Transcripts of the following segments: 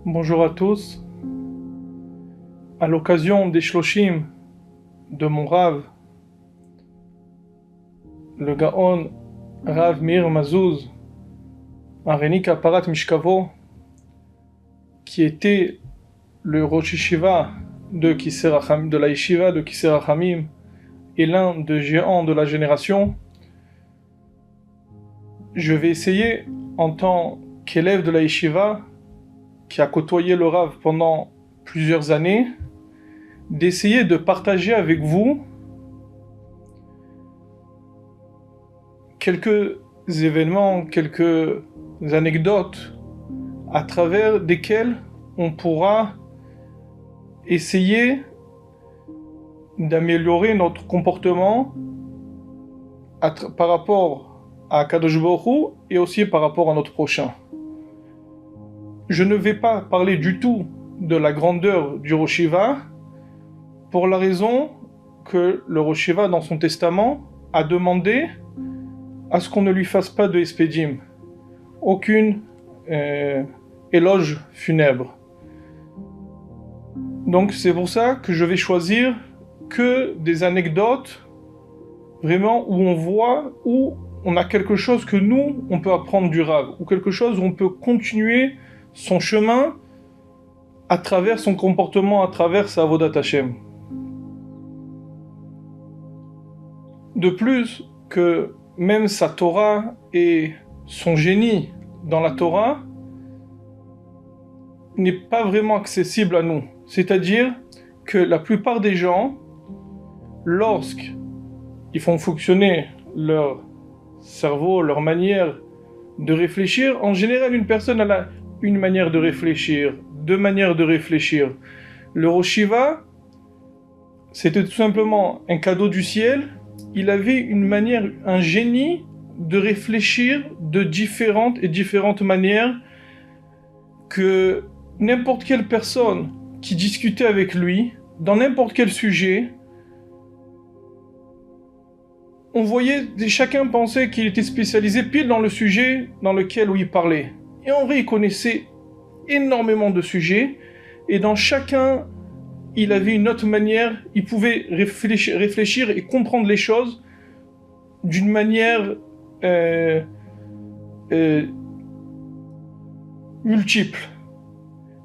Bonjour à tous. À l'occasion des Shloshim de mon Rav, le Gaon Rav Meir Mazouz, Arenik Aparat Mishkavo, qui était le Rosh Yeshiva de la Yeshiva de Kisei Rachamim et l'un des géants de la génération, je vais essayer, en tant qu'élève de la Yeshiva, qui a côtoyé le Rav pendant plusieurs années, d'essayer de partager avec vous quelques événements, quelques anecdotes à travers desquelles on pourra essayer d'améliorer notre comportement par rapport à Kadosh Baruch Hu et aussi par rapport à notre prochain. Je ne vais pas parler du tout de la grandeur du Rosh Yeshiva, pour la raison que le Rosh Yeshiva, dans son testament, a demandé à ce qu'on ne lui fasse pas de espédim, aucune éloge funèbre. Donc c'est pour ça que je vais choisir que des anecdotes vraiment où on voit, où on a quelque chose que nous, on peut apprendre du Rav, ou quelque chose où on peut continuer son chemin à travers son comportement, à travers sa Avodat Hashem. De plus que même sa Torah et son génie dans la Torah n'est pas vraiment accessible à nous. C'est-à-dire que la plupart des gens, lorsqu'ils font fonctionner leur cerveau, leur manière de réfléchir, en général une personne a une manière de réfléchir, deux manières de réfléchir. Le Rosh Yeshiva, c'était tout simplement un cadeau du ciel. Il avait une manière, un génie de réfléchir de différentes manières que n'importe quelle personne qui discutait avec lui, dans n'importe quel sujet, on voyait, chacun pensait qu'il était spécialisé pile dans le sujet dans lequel il parlait. Et en vrai, il connaissait énormément de sujets, et dans chacun, il avait une autre manière, il pouvait réfléchir et comprendre les choses d'une manière multiple.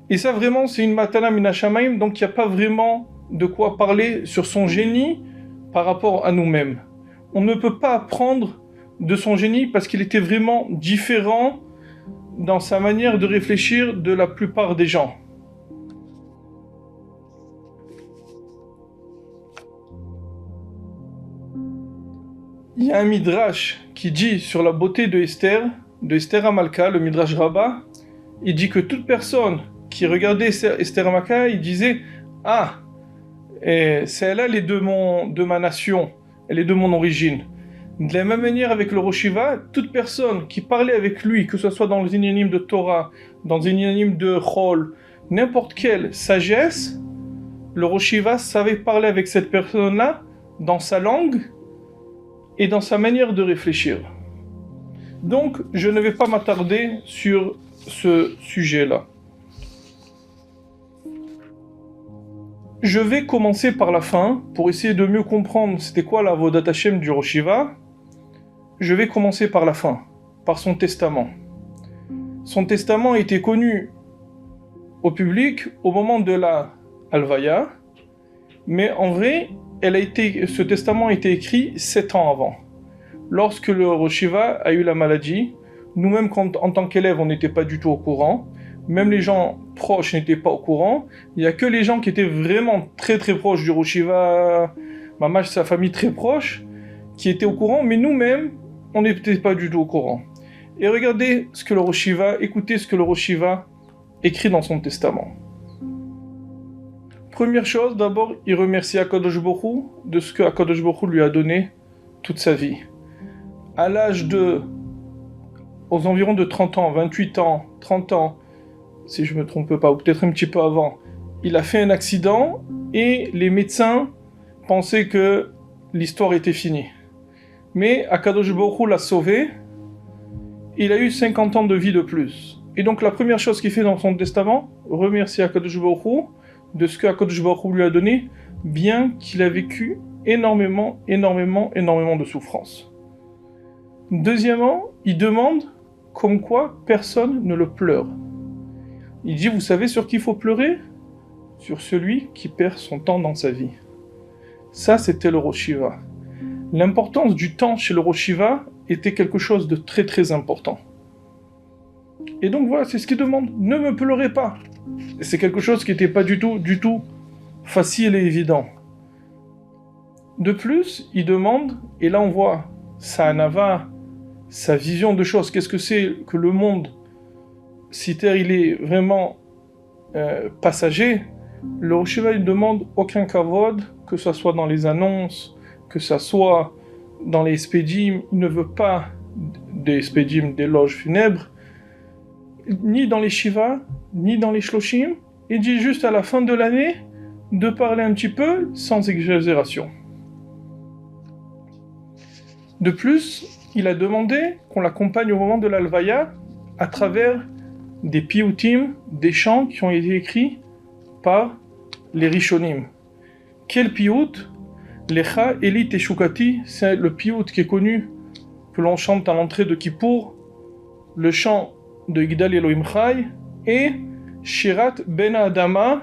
Et ça, vraiment, c'est une matana min hashamayim, donc il n'y a pas vraiment de quoi parler sur son génie par rapport à nous-mêmes. On ne peut pas apprendre de son génie parce qu'il était vraiment différent dans sa manière de réfléchir de la plupart des gens. Il y a un midrash qui dit sur la beauté de Esther Hamalka, le midrash Rabbah, il dit que toute personne qui regardait Esther Hamalka, il disait « Ah, c'est elle, elle est de ma nation, elle est de mon origine ». De la même manière avec le Rosh Yeshiva, toute personne qui parlait avec lui, que ce soit dans les inyanim de Torah, dans les inyanim de Chol, n'importe quelle sagesse, le Rosh Yeshiva savait parler avec cette personne-là dans sa langue et dans sa manière de réfléchir. Donc, je ne vais pas m'attarder sur ce sujet-là. Je vais commencer par la fin, pour essayer de mieux comprendre c'était quoi la Avodat Hashem du Rosh Yeshiva. Je vais commencer par la fin, par son testament. Son testament a été connu au public au moment de la Alvaya, mais en vrai, ce testament a été écrit 7 ans avant. Lorsque le Rosh Yeshiva a eu la maladie, nous-mêmes en tant qu'élèves, on n'était pas du tout au courant, même les gens proches n'étaient pas au courant, il n'y a que les gens qui étaient vraiment très très proches du Rosh Yeshiva, Mamash, sa famille très proche, qui étaient au courant, mais nous-mêmes, on n'était pas du tout au courant. Et regardez ce que le Rosh Yeshiva, écoutez ce que le Rosh Yeshiva écrit dans son testament. Première chose, d'abord, il remercie Akadosh Baruch Hu de ce que Akadosh Baruch Hu lui a donné toute sa vie. À l'âge aux environs de 30 ans, 28 ans, 30 ans, si je ne me trompe pas, ou peut-être un petit peu avant, il a fait un accident et les médecins pensaient que l'histoire était finie. Mais Akadosh Baruch Hu l'a sauvé, il a eu 50 ans de vie de plus. Et donc la première chose qu'il fait dans son testament, remercier Akadosh Baruch Hu de ce que Akadosh Baruch Hu lui a donné, bien qu'il a vécu énormément de souffrances. Deuxièmement, il demande comme quoi personne ne le pleure. Il dit, vous savez sur qui il faut pleurer? Sur celui qui perd son temps dans sa vie. Ça, c'était le Rosh Shiva. L'importance du temps chez le Rosh Shiva était quelque chose de très important. Et donc voilà, c'est ce qu'il demande. Ne me pleurez pas. Et c'est quelque chose qui n'était pas du tout facile et évident. De plus, il demande, et là on voit sa anava, sa vision de choses, qu'est-ce que c'est que le monde, si terre il est vraiment passager, le Rosh Shiva il demande aucun kavod, que ce soit dans les annonces, que ce soit dans les spédim, il ne veut pas des spédim, des loges funèbres, ni dans les shivas, ni dans les shloshim, il dit juste à la fin de l'année de parler un petit peu sans exagération. De plus, il a demandé qu'on l'accompagne au moment de l'Alvaya à travers des piyutim, des chants qui ont été écrits par les Rishonim. Quel piyut? Lecha Eli Teshukati, c'est le piyut qui est connu, que l'on chante à l'entrée de Kippour, le chant de Yigdal Elohim Chai, et Shirat Ben Adama,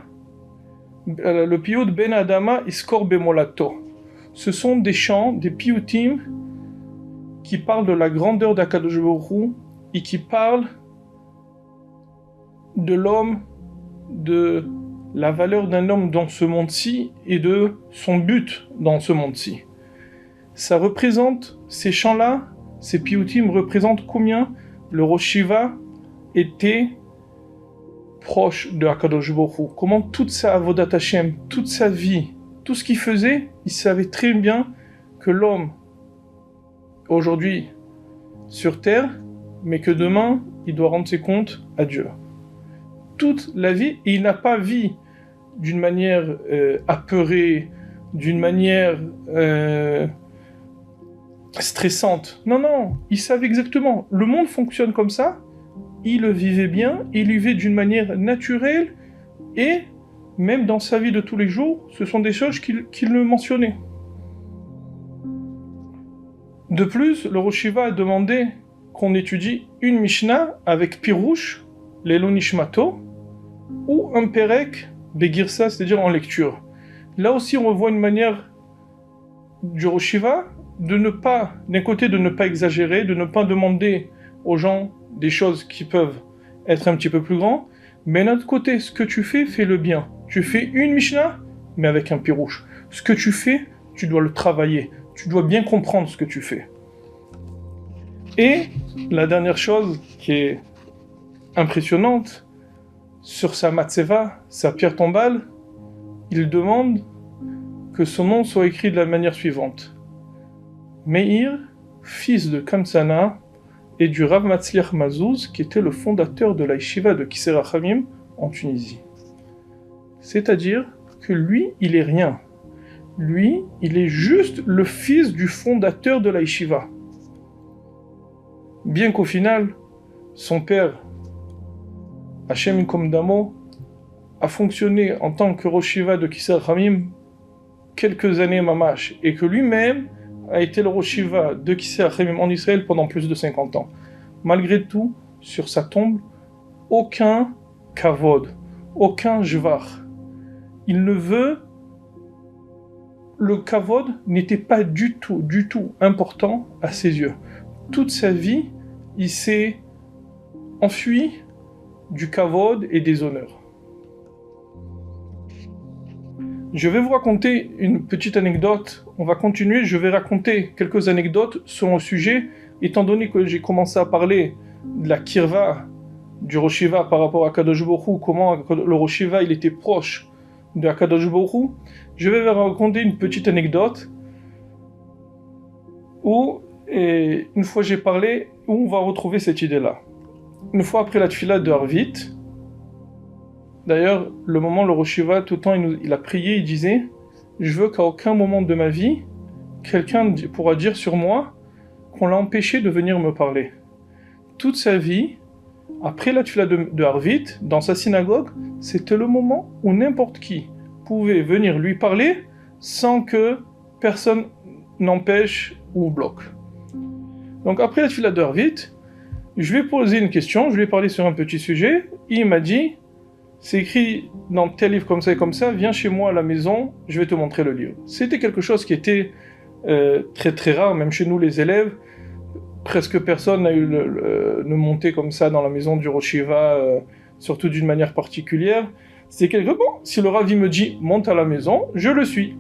le piyut Ben Adama Iskor Bemolato. Ce sont des chants, des piyutim, qui parlent de la grandeur d'Akadosh Baruch Hu et qui parlent de l'homme, de la valeur d'un homme dans ce monde-ci et de son but dans ce monde-ci. Ça représente, ces chants-là, ces piyutim représentent combien le Rosh Shiva était proche de Akadosh Baruch Hu. Comment toute sa avodat Hashem, toute sa vie, tout ce qu'il faisait, il savait très bien que l'homme aujourd'hui sur terre, mais que demain, il doit rendre ses comptes à Dieu. Toute la vie, et il n'a pas vu d'une manière apeurée, d'une manière stressante. Non, il savait exactement. Le monde fonctionne comme ça, il le vivait bien, il le vivait d'une manière naturelle, et même dans sa vie de tous les jours, ce sont des choses qu'il le mentionnait. De plus, le Rosh Shiva a demandé qu'on étudie une Mishnah avec Pirouche, Lelo Nishmato, ou un Perek, Begirsa, c'est-à-dire en lecture. Là aussi, on revoit une manière du Rosh Shiva de ne pas, d'un côté, de ne pas exagérer, de ne pas demander aux gens des choses qui peuvent être un petit peu plus grands, mais d'un autre côté, ce que tu fais, fais-le bien. Tu fais une Mishnah, mais avec un Pirouche. Ce que tu fais, tu dois le travailler. Tu dois bien comprendre ce que tu fais. Et la dernière chose qui est impressionnante, sur sa matzeva, sa pierre tombale, il demande que son nom soit écrit de la manière suivante. Meir, fils de Kamsana, et du Rav Matzliach Mazouz, qui était le fondateur de la yeshiva de Kisser Hachamim en Tunisie. C'est-à-dire que lui, il est rien. Lui, il est juste le fils du fondateur de la yeshiva. Bien qu'au final, son père, Hachem Yikom Damo, a fonctionné en tant que Rosh Shiva de Kisser Hachamim quelques années mamash, et que lui-même a été le Rosh Shiva de Kisser Hachamim en Israël pendant plus de 50 ans. Malgré tout, sur sa tombe, aucun kavod, aucun jvar. Il ne veut... Le kavod n'était pas du tout important à ses yeux. Toute sa vie, il s'est enfui du kavod et des honneurs. Je vais vous raconter une petite anecdote. On va continuer, je vais raconter quelques anecdotes sur le sujet, étant donné que j'ai commencé à parler de la kirva du Rosh Shiva par rapport à Kadosh Baruch Hu, comment le Rosh Shiva il était proche de Kadosh Baruch Hu. Je vais vous raconter une petite anecdote où, une fois j'ai parlé, où on va retrouver cette idée-là. Une fois après la tefila de Harvit, d'ailleurs, le moment, le Rosh Shiva, tout le temps, il a prié, il disait « Je veux qu'à aucun moment de ma vie, quelqu'un pourra dire sur moi qu'on l'a empêché de venir me parler. » Toute sa vie, Après la tefila de Harvit, dans sa synagogue, c'était le moment où n'importe qui pouvait venir lui parler sans que personne n'empêche ou bloque. Donc après la tefila de Harvit, je lui ai posé une question, je lui ai parlé sur un petit sujet, et il m'a dit, c'est écrit dans tel livre comme ça, viens chez moi à la maison, je vais te montrer le livre. C'était quelque chose qui était très très rare, même chez nous les élèves, presque personne n'a eu le monter comme ça dans la maison du Rosh Yeshiva, surtout d'une manière particulière. C'est quelque bon, si le Rav me dit monte à la maison, je le suis.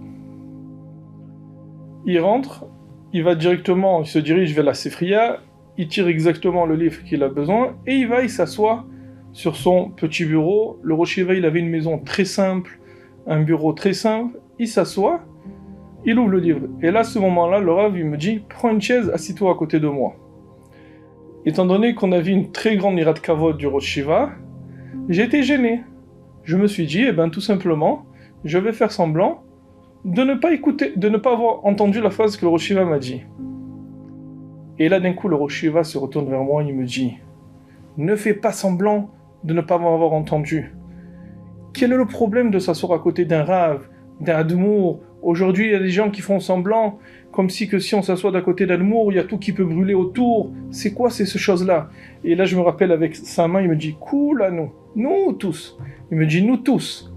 Il rentre, il se dirige vers la Sefriya, il tire exactement le livre qu'il a besoin, et il s'assoit sur son petit bureau. Le Rosh Yeshiva, il avait une maison très simple, un bureau très simple, il s'assoit, il ouvre le livre. Et là, à ce moment-là, le Rav, il me dit, prends une chaise, assis-toi à côté de moi. Étant donné qu'on avait une très grande irat kavod du Rosh Yeshiva, j'ai été gêné. Je me suis dit, tout simplement, je vais faire semblant de ne pas écouter, de ne pas avoir entendu la phrase que le Rosh Yeshiva m'a dit. Et là, d'un coup, le Rosh Yeshiva se retourne vers moi et il me dit, ne fais pas semblant de ne pas m'avoir entendu. Quel est le problème de s'asseoir à côté d'un Rav, d'un Admour? Aujourd'hui, il y a des gens qui font semblant, comme si on s'assoit d'à côté d'Admour, il y a tout qui peut brûler autour. C'est quoi ces choses-là? Et là, je me rappelle avec sa main, il me dit, cool à nous tous. Il me dit, nous tous.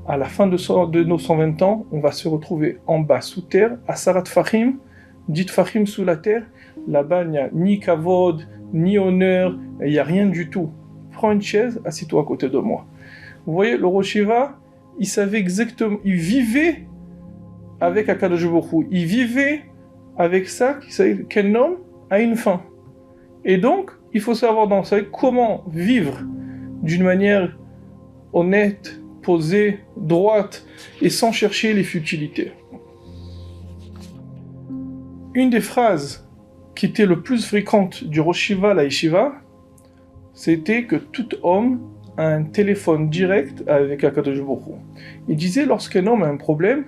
À la fin de nos 120 ans, on va se retrouver en bas, sous terre, à Sarat Fahim, dit Fahim sous la terre. Là-bas, il n'y a ni kavod, ni honneur, il n'y a rien du tout. Prends une chaise, assis-toi à côté de moi. Vous voyez, le Rosh Yeshiva, il savait exactement, il vivait avec Akadosh Baruch Hu. Il vivait avec ça, qu'il savait qu'un homme a une fin. Et donc, il faut savoir comment vivre d'une manière honnête, posée, droite, et sans chercher les futilités. Une des phrases qui était le plus fréquente du Rosh Yeshiva à la Yeshiva, c'était que tout homme a un téléphone direct avec Akadosh Baruch Hu. Il disait, lorsqu'un homme a un problème,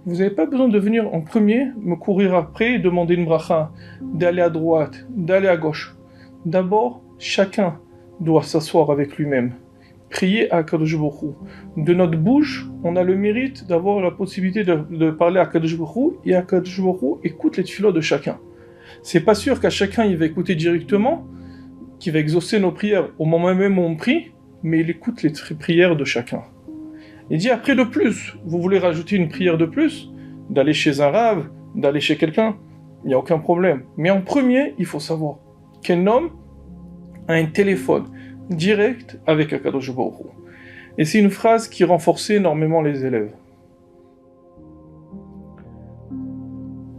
vous n'avez pas besoin de venir en premier, me courir après et demander une bracha, d'aller à droite, d'aller à gauche. D'abord, chacun doit s'asseoir avec lui-même, prier à Akadosh Baruch Hu. De notre bouche, on a le mérite d'avoir la possibilité de parler à Akadosh Baruch Hu, et Akadosh Baruch Hu écoute les tefilot de chacun. C'est pas sûr qu'à chacun il va écouter directement, qu'il va exaucer nos prières au moment même où on prie, mais il écoute les prières de chacun. Il dit après de plus, vous voulez rajouter une prière de plus, d'aller chez un rave, d'aller chez quelqu'un, il n'y a aucun problème. Mais en premier, il faut savoir qu'un homme a un téléphone direct avec Akadosh Baruch Hu. Et c'est une phrase qui renforçait énormément les élèves.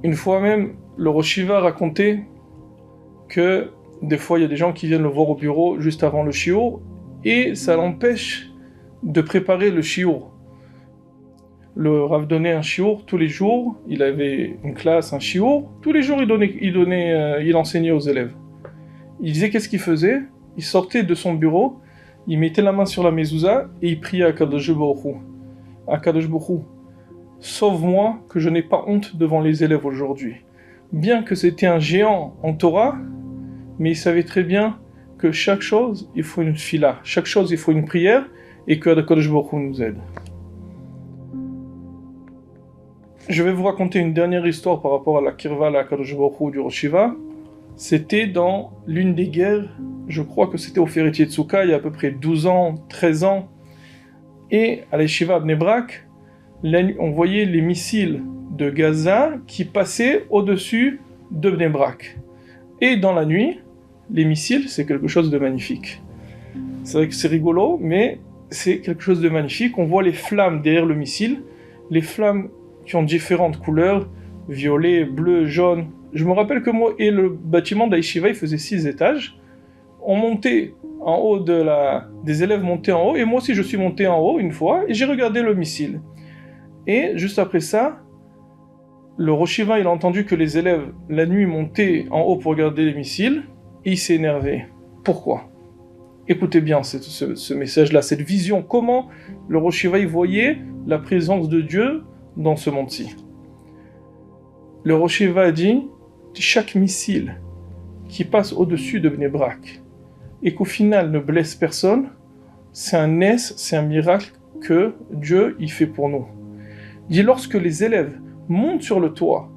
Une fois même, le Rosh Yeshiva racontait que des fois il y a des gens qui viennent le voir au bureau juste avant le shiur et ça l'empêche de préparer le shiur. Le Rav donnait un shiur tous les jours, il avait une classe, un shiur, tous les jours il enseignait aux élèves. Il disait qu'est-ce qu'il faisait? Il sortait de son bureau, il mettait la main sur la mezouza et il priait à Akadosh Baruch Hu. Akadosh Baruch Hu, sauve-moi que je n'ai pas honte devant les élèves aujourd'hui. Bien que c'était un géant en Torah, mais il savait très bien que chaque chose, il faut une fila, chaque chose, il faut une prière, et que Akadosh Baruch Hu nous aide. Je vais vous raconter une dernière histoire par rapport à la kirva, la Akadosh Baruch Hu du Rosh Yeshiva. C'était dans l'une des guerres, je crois que c'était au Feret Yetzuka, il y a à peu près 12 ans, 13 ans, et à la Yeshiva Bnei Brak, on voyait les missiles de Gaza qui passaient au-dessus de Bnei Brak. Et dans la nuit, les missiles, c'est quelque chose de magnifique. C'est vrai que c'est rigolo, mais c'est quelque chose de magnifique. On voit les flammes derrière le missile, les flammes qui ont différentes couleurs, violet, bleu, jaune. Je me rappelle que moi et le bâtiment d'Aïshiva, il faisait 6 étages. On montait en haut des élèves montaient en haut, et moi aussi je suis monté en haut une fois, et j'ai regardé le missile. Et juste après ça, le Rosh Yeshiva, il a entendu que les élèves, la nuit, montaient en haut pour regarder les missiles, et il s'est énervé. Pourquoi? Écoutez bien ce message-là, cette vision. Comment le Rosh Yeshiva, il voyait la présence de Dieu dans ce monde-ci. Le Rosh Yeshiva a dit, chaque missile qui passe au-dessus de Bnei Brak, et qu'au final ne blesse personne, c'est un S, c'est un miracle que Dieu y fait pour nous. Il dit lorsque les élèves montent sur le toit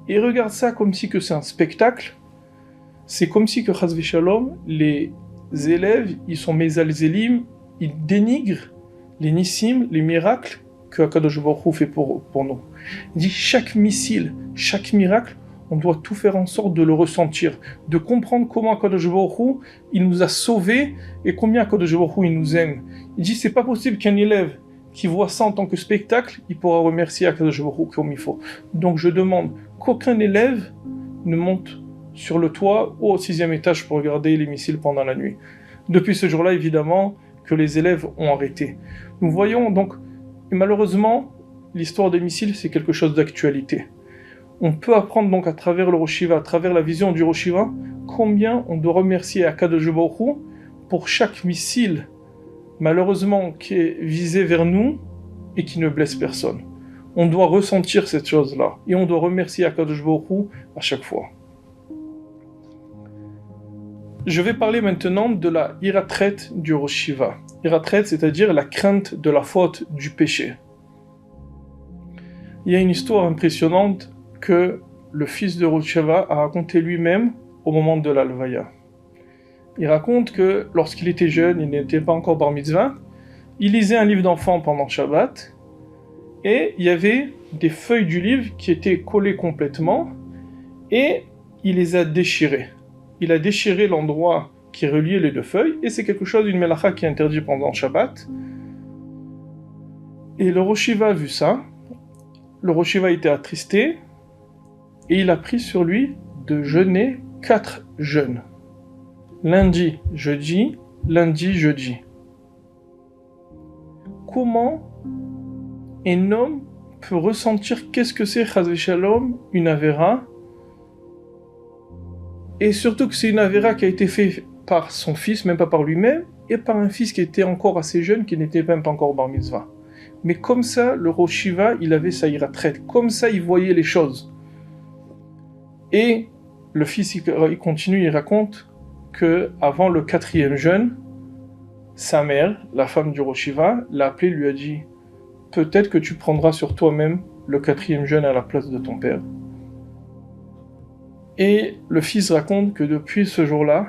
et regardent ça comme si que c'est un spectacle, c'est comme si que Chas v'Shalom, les élèves, ils sont Mezalzelim, ils dénigrent les nissim, les miracles que Akadosh Baruch Hu fait pour nous. Il dit chaque missile, chaque miracle, on doit tout faire en sorte de le ressentir, de comprendre comment Akadosh Baruch Hu, il nous a sauvés et combien Akadosh Baruch Hu, il nous aime. Il dit c'est pas possible qu'un élève qui voit ça en tant que spectacle, il pourra remercier Akadosh Baruch Hu comme il faut. Donc je demande qu'aucun élève ne monte sur le toit ou au 6e étage pour regarder les missiles pendant la nuit. Depuis ce jour-là, évidemment, que les élèves ont arrêté. Nous voyons donc, et malheureusement, l'histoire des missiles, c'est quelque chose d'actualité. On peut apprendre donc à travers le Rosh Hiva, à travers la vision du Rosh Hiva, combien on doit remercier Akadosh Baruch Hu pour chaque missile, malheureusement, qui est visé vers nous et qui ne blesse personne. On doit ressentir cette chose-là, et on doit remercier Akadosh Baruch Hu à chaque fois. Je vais parler maintenant de la hiratret du Rosh Hiva. Hiratret, c'est-à-dire la crainte de la faute, du péché. Il y a une histoire impressionnante que le fils de Rosh Hiva a raconté lui-même au moment de l'Alvaya. Il raconte que lorsqu'il était jeune, il n'était pas encore bar mitzvah, il lisait un livre d'enfant pendant Shabbat, et il y avait des feuilles du livre qui étaient collées complètement, et il les a déchirées. Il a déchiré l'endroit qui reliait les deux feuilles, et c'est quelque chose, une melacha qui est interdite pendant Shabbat. Et le Rosh Hiva a vu ça, le Rosh Hiva était attristé, et il a pris sur lui de jeûner 4 jeûnes. Lundi, jeudi, lundi, jeudi. Comment un homme peut ressentir qu'est-ce que c'est, Chas v'Shalom, une avéra, et surtout que c'est une avéra qui a été faite par son fils, même pas par lui-même, et par un fils qui était encore assez jeune, qui n'était même pas encore bar mitzvah. Mais comme ça, le Rosh Hiva, il avait sa hiratret. Comme ça, il voyait les choses. Et le fils, il continue, il raconte que avant le 4e jeûne, sa mère, la femme du Rosh Hiva, l'a appelé, lui a dit « Peut-être que tu prendras sur toi-même le 4e jeûne à la place de ton père. » Et le fils raconte que depuis ce jour-là,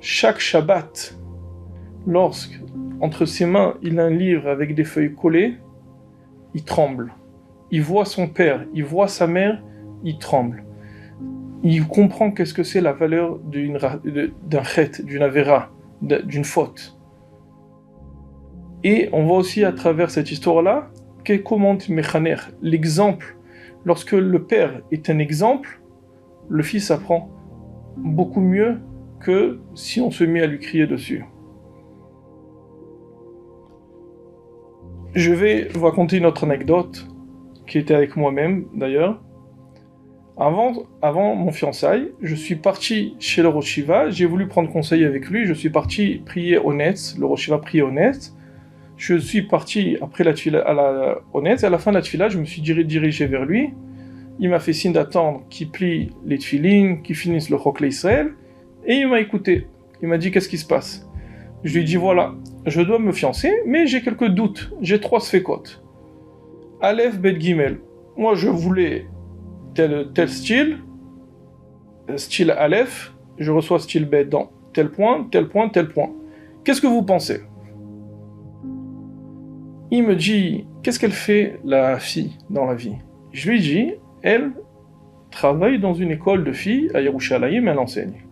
chaque Shabbat, lorsque entre ses mains il a un livre avec des feuilles collées, il tremble. Il voit son père, il voit sa mère, il tremble. Il comprend qu'est-ce que c'est la valeur d'un chet, d'une avéra, d'une faute. Et on voit aussi à travers cette histoire-là que commente Mechaner, l'exemple. Lorsque le père est un exemple, le fils apprend beaucoup mieux que si on se met à lui crier dessus. Je vais vous raconter une autre anecdote qui était avec moi-même d'ailleurs. Avant mon fiançailles, je suis parti chez le Rosh Hiva, j'ai voulu prendre conseil avec lui, je suis parti prier au Netz, le Rosh Hiva prier au Netz. Je suis parti après la tfila au Netz, et à la fin de la tfila, je me suis dirigé vers lui. Il m'a fait signe d'attendre qu'il plie les tfilines, qu'il finisse le Chok l'Israël, et il m'a écouté. Il m'a dit qu'est-ce qui se passe. Je lui ai dit voilà, je dois me fiancer, mais j'ai quelques doutes, j'ai 3 sfekot. Aleph, Bet, Gimel. Moi je voulais tel style Aleph, je reçois style Bet dans tel point, tel point, tel point. Qu'est-ce que vous pensez? Il me dit, qu'est-ce qu'elle fait la fille dans la vie? Je lui dis, elle travaille dans une école de filles à Yerushalayim, elle enseigne.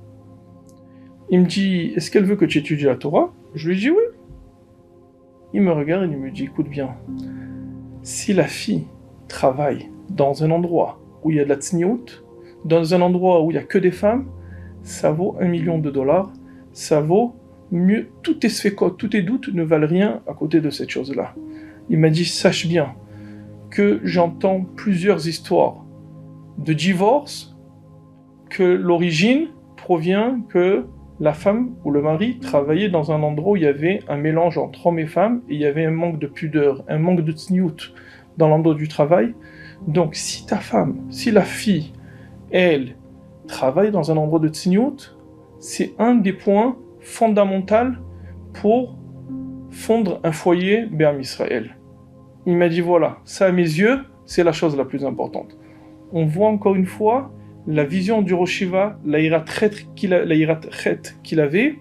Il me dit, est-ce qu'elle veut que tu étudies la Torah? Je lui dis oui. Il me regarde et il me dit, écoute bien, si la fille travaille dans un endroit où il y a de la tsniout, dans un endroit où il n'y a que des femmes, ça vaut $1 million, ça vaut mieux, tous tes sfekot, tous tes doutes ne valent rien à côté de cette chose-là. Il m'a dit, sache bien que j'entends plusieurs histoires de divorce, que l'origine provient que la femme ou le mari travaillait dans un endroit où il y avait un mélange entre hommes et femmes, et il y avait un manque de pudeur, un manque de tsniout dans l'endroit du travail. Donc si ta femme, si la fille, elle, travaille dans un endroit de tsniout, c'est un des points fondamentale pour fondre un foyer Béam Israël. Il m'a dit voilà, ça à mes yeux, c'est la chose la plus importante. On voit encore une fois la vision du Rosh Yeshiva, la hirat chet qu'il avait,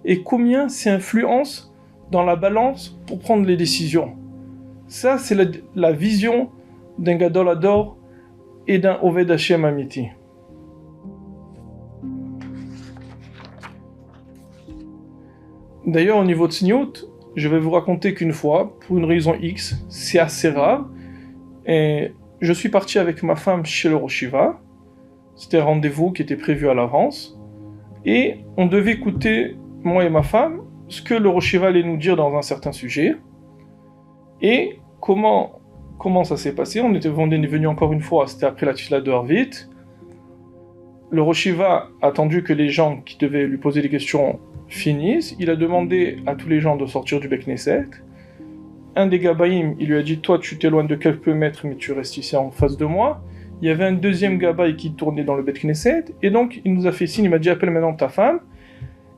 et combien ça influence dans la balance pour prendre les décisions. Ça, c'est la vision d'un Gadol Hador et d'un Oved Hashem Amiti. D'ailleurs, au niveau de Tzniut, je vais vous raconter qu'une fois, pour une raison X, c'est assez rare, et je suis parti avec ma femme chez le Rosh Yeshiva. C'était un rendez-vous qui était prévu à l'avance, et on devait écouter, moi et ma femme, ce que le Rosh Yeshiva allait nous dire dans un certain sujet, et comment ça s'est passé. On est venu encore une fois, c'était après la Tfila de Harvit. Le Rosh Yeshiva a attendu que les gens qui devaient lui poser des questions finissent. Il a demandé à tous les gens de sortir du Beit Knesset. Un des Gabaïm, il lui a dit « Toi, tu t'éloignes de quelques mètres, mais tu restes ici en face de moi. » Il y avait un deuxième Gabaï qui tournait dans le Beit Knesset, et donc il nous a fait signe, il m'a dit « Appelle maintenant ta femme. »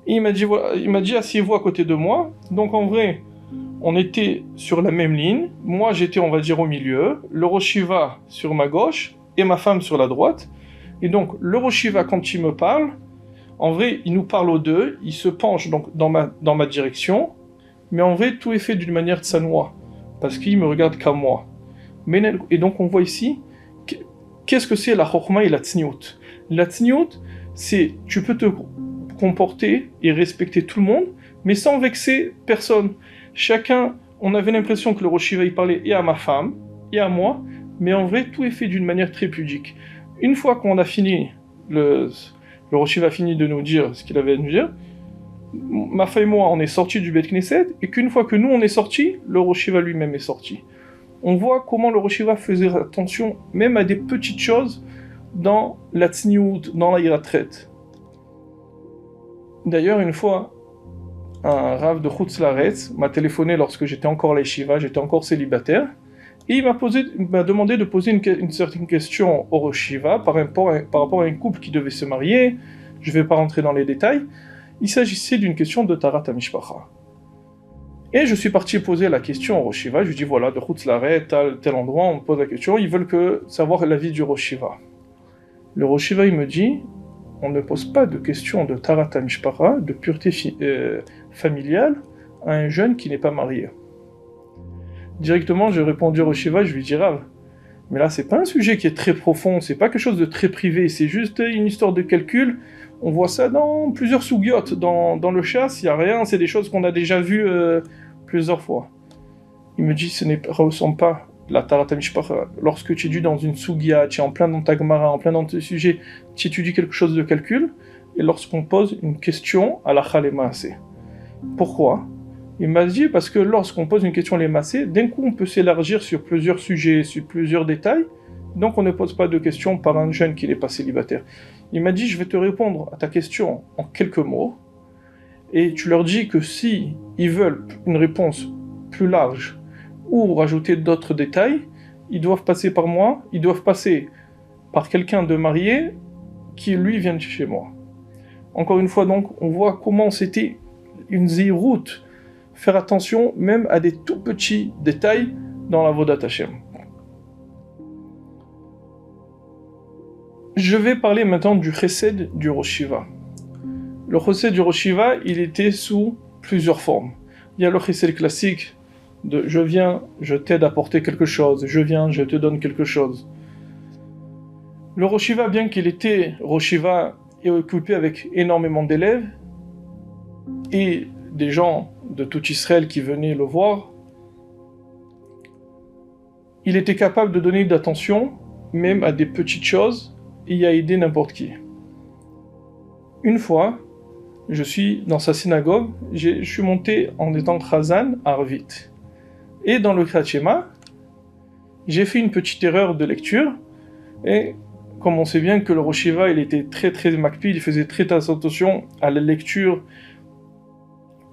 Et il m'a dit « Assieds-vous à côté de moi. » Donc en vrai, on était sur la même ligne. Moi, j'étais, on va dire, au milieu. Le Rosh Yeshiva sur ma gauche, et ma femme sur la droite. Et donc, le Rosh Yeshiva, quand il me parle, en vrai, il nous parle aux deux, il se penche donc dans ma direction, mais en vrai, tout est fait d'une manière tsanoua, parce qu'il me regarde qu'à moi. Et donc, on voit ici, qu'est-ce que c'est la chokhma et la tsniout? La tsniout, c'est, tu peux te comporter et respecter tout le monde, mais sans vexer personne. Chacun, on avait l'impression que le Rosh Yeshiva, il parlait et à ma femme, et à moi, mais en vrai, tout est fait d'une manière très pudique. Une fois qu'on a fini, le Rosh Yeshiva a fini de nous dire ce qu'il avait à nous dire, ma femme et moi, on est sortis du Beit Knesset, et qu'une fois que nous, on est sortis, le Rosh Yeshiva lui-même est sorti. On voit comment le Rosh Yeshiva faisait attention même à des petites choses dans la tsniout, dans la hirat chet. D'ailleurs, une fois, un rav de Chutz La'aretz m'a téléphoné lorsque j'étais encore à la yeshiva, j'étais encore célibataire, et il m'a demandé de poser une certaine question au Rosh Yeshiva par rapport à un couple qui devait se marier. Je ne vais pas rentrer dans les détails. Il s'agissait d'une question de Tarat HaMishpacha. Et je suis parti poser la question au Rosh Yeshiva. Je lui dis voilà, de Chutz La'aretz, tel endroit, on me pose la question. Ils veulent savoir l'avis du Rosh Yeshiva. Le Rosh Yeshiva, il me dit on ne pose pas de question de Tarat HaMishpacha, de pureté familiale, à un jeune qui n'est pas marié. Directement, j'ai répondu au Rosh Yeshiva, je lui dis Rav, mais là c'est pas un sujet qui est très profond, c'est pas quelque chose de très privé, c'est juste une histoire de calcul. On voit ça dans plusieurs sougiotes, dans le chasse, il n'y a rien, c'est des choses qu'on a déjà vues plusieurs fois. Il me dit, ressemble pas la Tarat HaMishpacha. Lorsque tu étudies dans une sougia, tu es en plein dans ta Gemara, en plein dans tes sujets, tu étudies quelque chose de calcul, et lorsqu'on pose une question, halakha le maaseh. Pourquoi? Il m'a dit parce que lorsqu'on pose une question les massés, d'un coup on peut s'élargir sur plusieurs sujets, sur plusieurs détails, donc on ne pose pas de questions par un jeune qui n'est pas célibataire. Il m'a dit je vais te répondre à ta question en quelques mots, et tu leur dis que si ils veulent une réponse plus large ou rajouter d'autres détails, ils doivent passer par moi, ils doivent passer par quelqu'un de marié qui lui vient de chez moi. Encore une fois donc, on voit comment c'était une zéroute, faire attention même à des tout petits détails dans la Avodat Hashem. Je vais parler maintenant du chesed du Rosh Yeshiva. Le chesed du Rosh Yeshiva, il était sous plusieurs formes. Il y a le chesed classique de je viens, je t'aide à porter quelque chose, je viens, je te donne quelque chose. Le Rosh Yeshiva, bien qu'il était Rosh Yeshiva et occupé avec énormément d'élèves et des gens de tout Israël qui venaient le voir, il était capable de donner d'attention même à des petites choses et à aider n'importe qui. Une fois, je suis dans sa synagogue, je suis monté en étant Chazan à Arvit. Et dans le Kriyat Shema, j'ai fait une petite erreur de lecture, et comme on sait bien que le Rosh Yeshiva, il était très très makpid, il faisait très attention à la lecture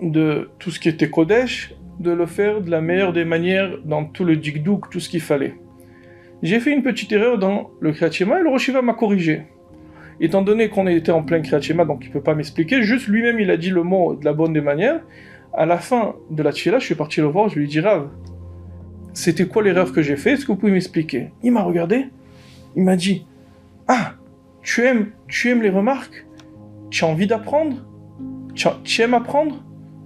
de tout ce qui était Kodesh, de le faire de la meilleure des manières, dans tout le dikdouk, tout ce qu'il fallait. J'ai fait une petite erreur dans le Kriyat Shema et le Rosh Yeshiva m'a corrigé. étant donné qu'on était en plein Kriyat Shema, donc il ne peut pas m'expliquer, juste lui-même il a dit le mot de la bonne des manières. À la fin de la tchila, je suis parti le voir, je lui ai dit Rav, c'était quoi l'erreur que j'ai fait? Est-ce que vous pouvez m'expliquer? Il m'a regardé, il m'a dit ah, tu aimes les remarques? Tu as envie d'apprendre? Tu aimes apprendre?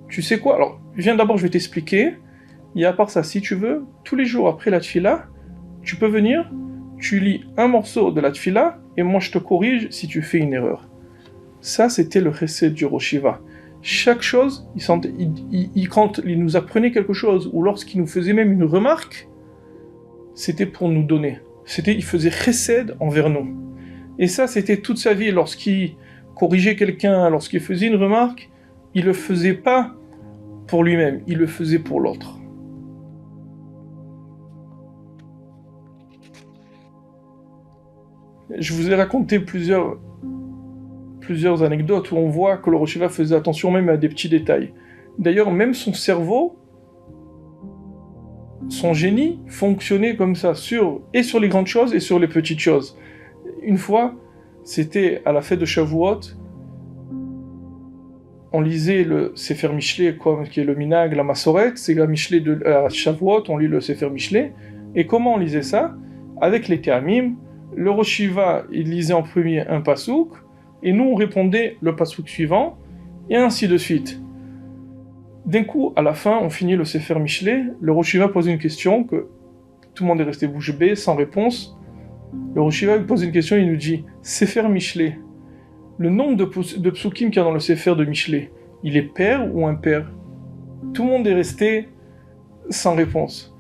Tu sais quoi? Alors, viens d'abord, je vais t'expliquer. Et à part ça, si tu veux, tous les jours après la tfila, tu peux venir, tu lis un morceau de la tfila, et moi je te corrige si tu fais une erreur. Ça, c'était le chesed du Rosh Yeshiva. Chaque chose, quand il nous apprenait quelque chose, ou lorsqu'il nous faisait même une remarque, c'était pour nous donner. Il faisait chesed envers nous. Et ça, c'était toute sa vie. Lorsqu'il corrigeait quelqu'un, lorsqu'il faisait une remarque, il le faisait pas pour lui-même, il le faisait pour l'autre. Je vous ai raconté plusieurs anecdotes où on voit que le Rosh Yeshiva faisait attention même à des petits détails. D'ailleurs, même son cerveau, son génie fonctionnait comme ça, sur les grandes choses et sur les petites choses. Une fois, c'était à la fête de Shavuot, on lisait le Sefer Mishlei, qui est le Minag, la Masoret, c'est la Mishlei de Shavuot, on lit le Sefer Mishlei. Et comment on lisait ça? Avec les Tehamim, le Rosh Yeshiva, il lisait en premier un pasouk, et nous on répondait le pasouk suivant, et ainsi de suite. D'un coup, à la fin, on finit le Sefer Mishlei, le Rosh Yeshiva pose une question, que tout le monde est resté bouche bée, sans réponse. Le Rosh Yeshiva pose une question, il nous dit « Sefer Mishlei, le nombre de psukim qu'il y a dans le Sefer de Mishlei, il est pair ou impair ?» Tout le monde est resté sans réponse.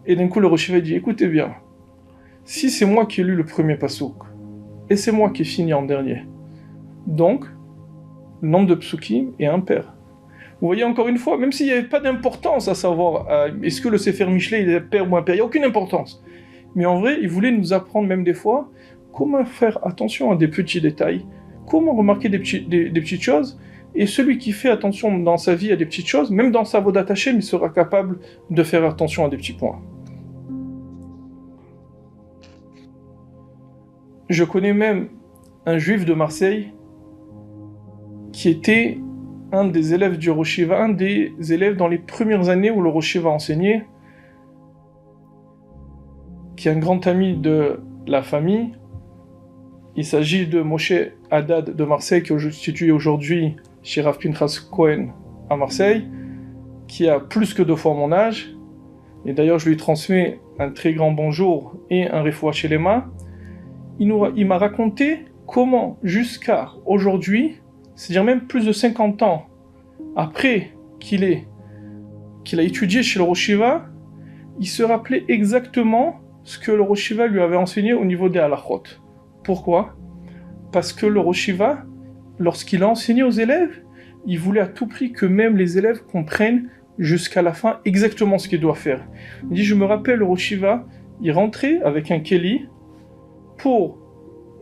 Et d'un coup, le Rosh Yeshiva dit « Écoutez bien, si c'est moi qui ai lu le premier pasouk, et c'est moi qui ai fini en dernier, donc, le nombre de psukim est impair. » Vous voyez, encore une fois, même s'il n'y avait pas d'importance à savoir est-ce que le Sefer Mishlei est pair ou impair, il n'y a aucune importance. Mais en vrai, il voulait nous apprendre même des fois comment faire attention à des petits détails, comment remarquer des petites choses, et celui qui fait attention dans sa vie à des petites choses, même dans sa Avodat Hashem, il sera capable de faire attention à des petits points. Je connais même un juif de Marseille qui était un des élèves du Rosh Yeshiva, un des élèves dans les premières années où le Rosh Yeshiva enseignait, qui est un grand ami de la famille. Il s'agit de Moshe Haddad de Marseille, qui est situé aujourd'hui chez Rav Pinchas Cohen à Marseille, qui a plus que 2 fois mon âge. Et d'ailleurs, je lui transmets un très grand bonjour et un refoua shelema. Il m'a raconté comment, jusqu'à aujourd'hui, c'est-à-dire même plus de 50 ans après qu'il a étudié chez le Rosh Yeshiva, il se rappelait exactement ce que le Rosh Yeshiva lui avait enseigné au niveau des halachot. Pourquoi? Parce que le Rosh Yeshiva, lorsqu'il a enseigné aux élèves, il voulait à tout prix que même les élèves comprennent jusqu'à la fin exactement ce qu'ils doivent faire. Il dit, je me rappelle, le Rosh Yeshiva, il rentrait avec un keli pour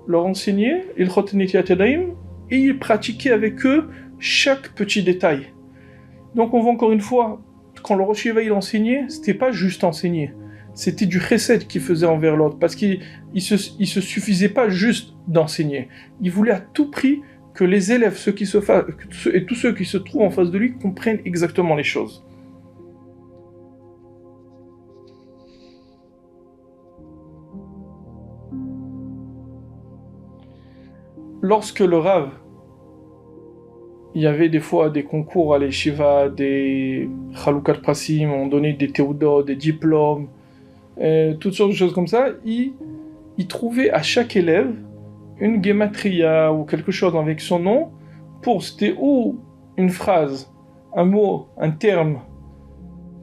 leur enseigner Ilchot Netiat Yadayim, et il pratiquait avec eux chaque petit détail. Donc on voit encore une fois, quand le Rosh Yeshiva il enseignait, c'était pas juste enseigner, c'était du chesed qu'il faisait envers l'autre, parce qu'il se suffisait pas juste d'enseigner. Il voulait à tout prix que les élèves, et tous ceux qui se trouvent en face de lui, comprennent exactement les choses. Lorsque le Rav, il y avait des fois des concours à l'Yeshiva, des Chalukat Prasim, on donnait des théodotes, des diplômes, toutes sortes de choses comme ça, il trouvait à chaque élève une gematria ou quelque chose avec son nom, c'était ou une phrase, un mot, un terme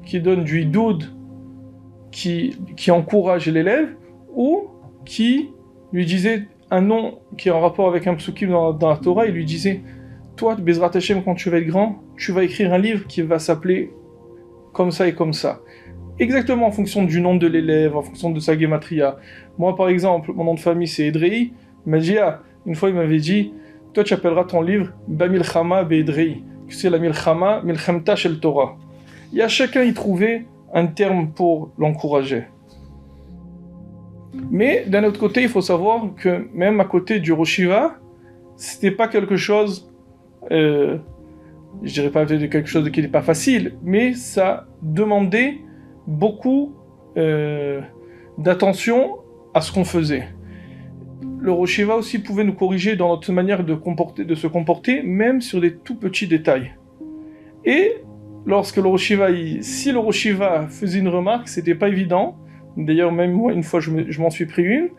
qui donne du hidoud, qui encourage l'élève, ou qui lui disait un nom qui est en rapport avec un psukim dans la Torah, il lui disait toi, Bezrat Hashem, quand tu vas être grand, tu vas écrire un livre qui va s'appeler comme ça et comme ça. Exactement en fonction du nom de l'élève, en fonction de sa gematria. Moi, par exemple, mon nom de famille, c'est Edrei. Une fois, il m'avait dit, toi, tu appelleras ton livre Bamilchama Be'edrei. C'est la Milchama, Milchemta Shel Torah. Et à chacun, il trouvait un terme pour l'encourager. Mais d'un autre côté, il faut savoir que même à côté du Rosh Yeshiva, c'était pas quelque chose, je dirais pas quelque chose qui n'était pas facile, mais ça demandait beaucoup d'attention à ce qu'on faisait. Le Rosh Yeshiva aussi pouvait nous corriger dans notre manière de se comporter, même sur des tout petits détails. Et lorsque le Rosh Yeshiva, si le Rosh Yeshiva faisait une remarque, c'était pas évident. D'ailleurs, même moi, une fois, je m'en suis pris une.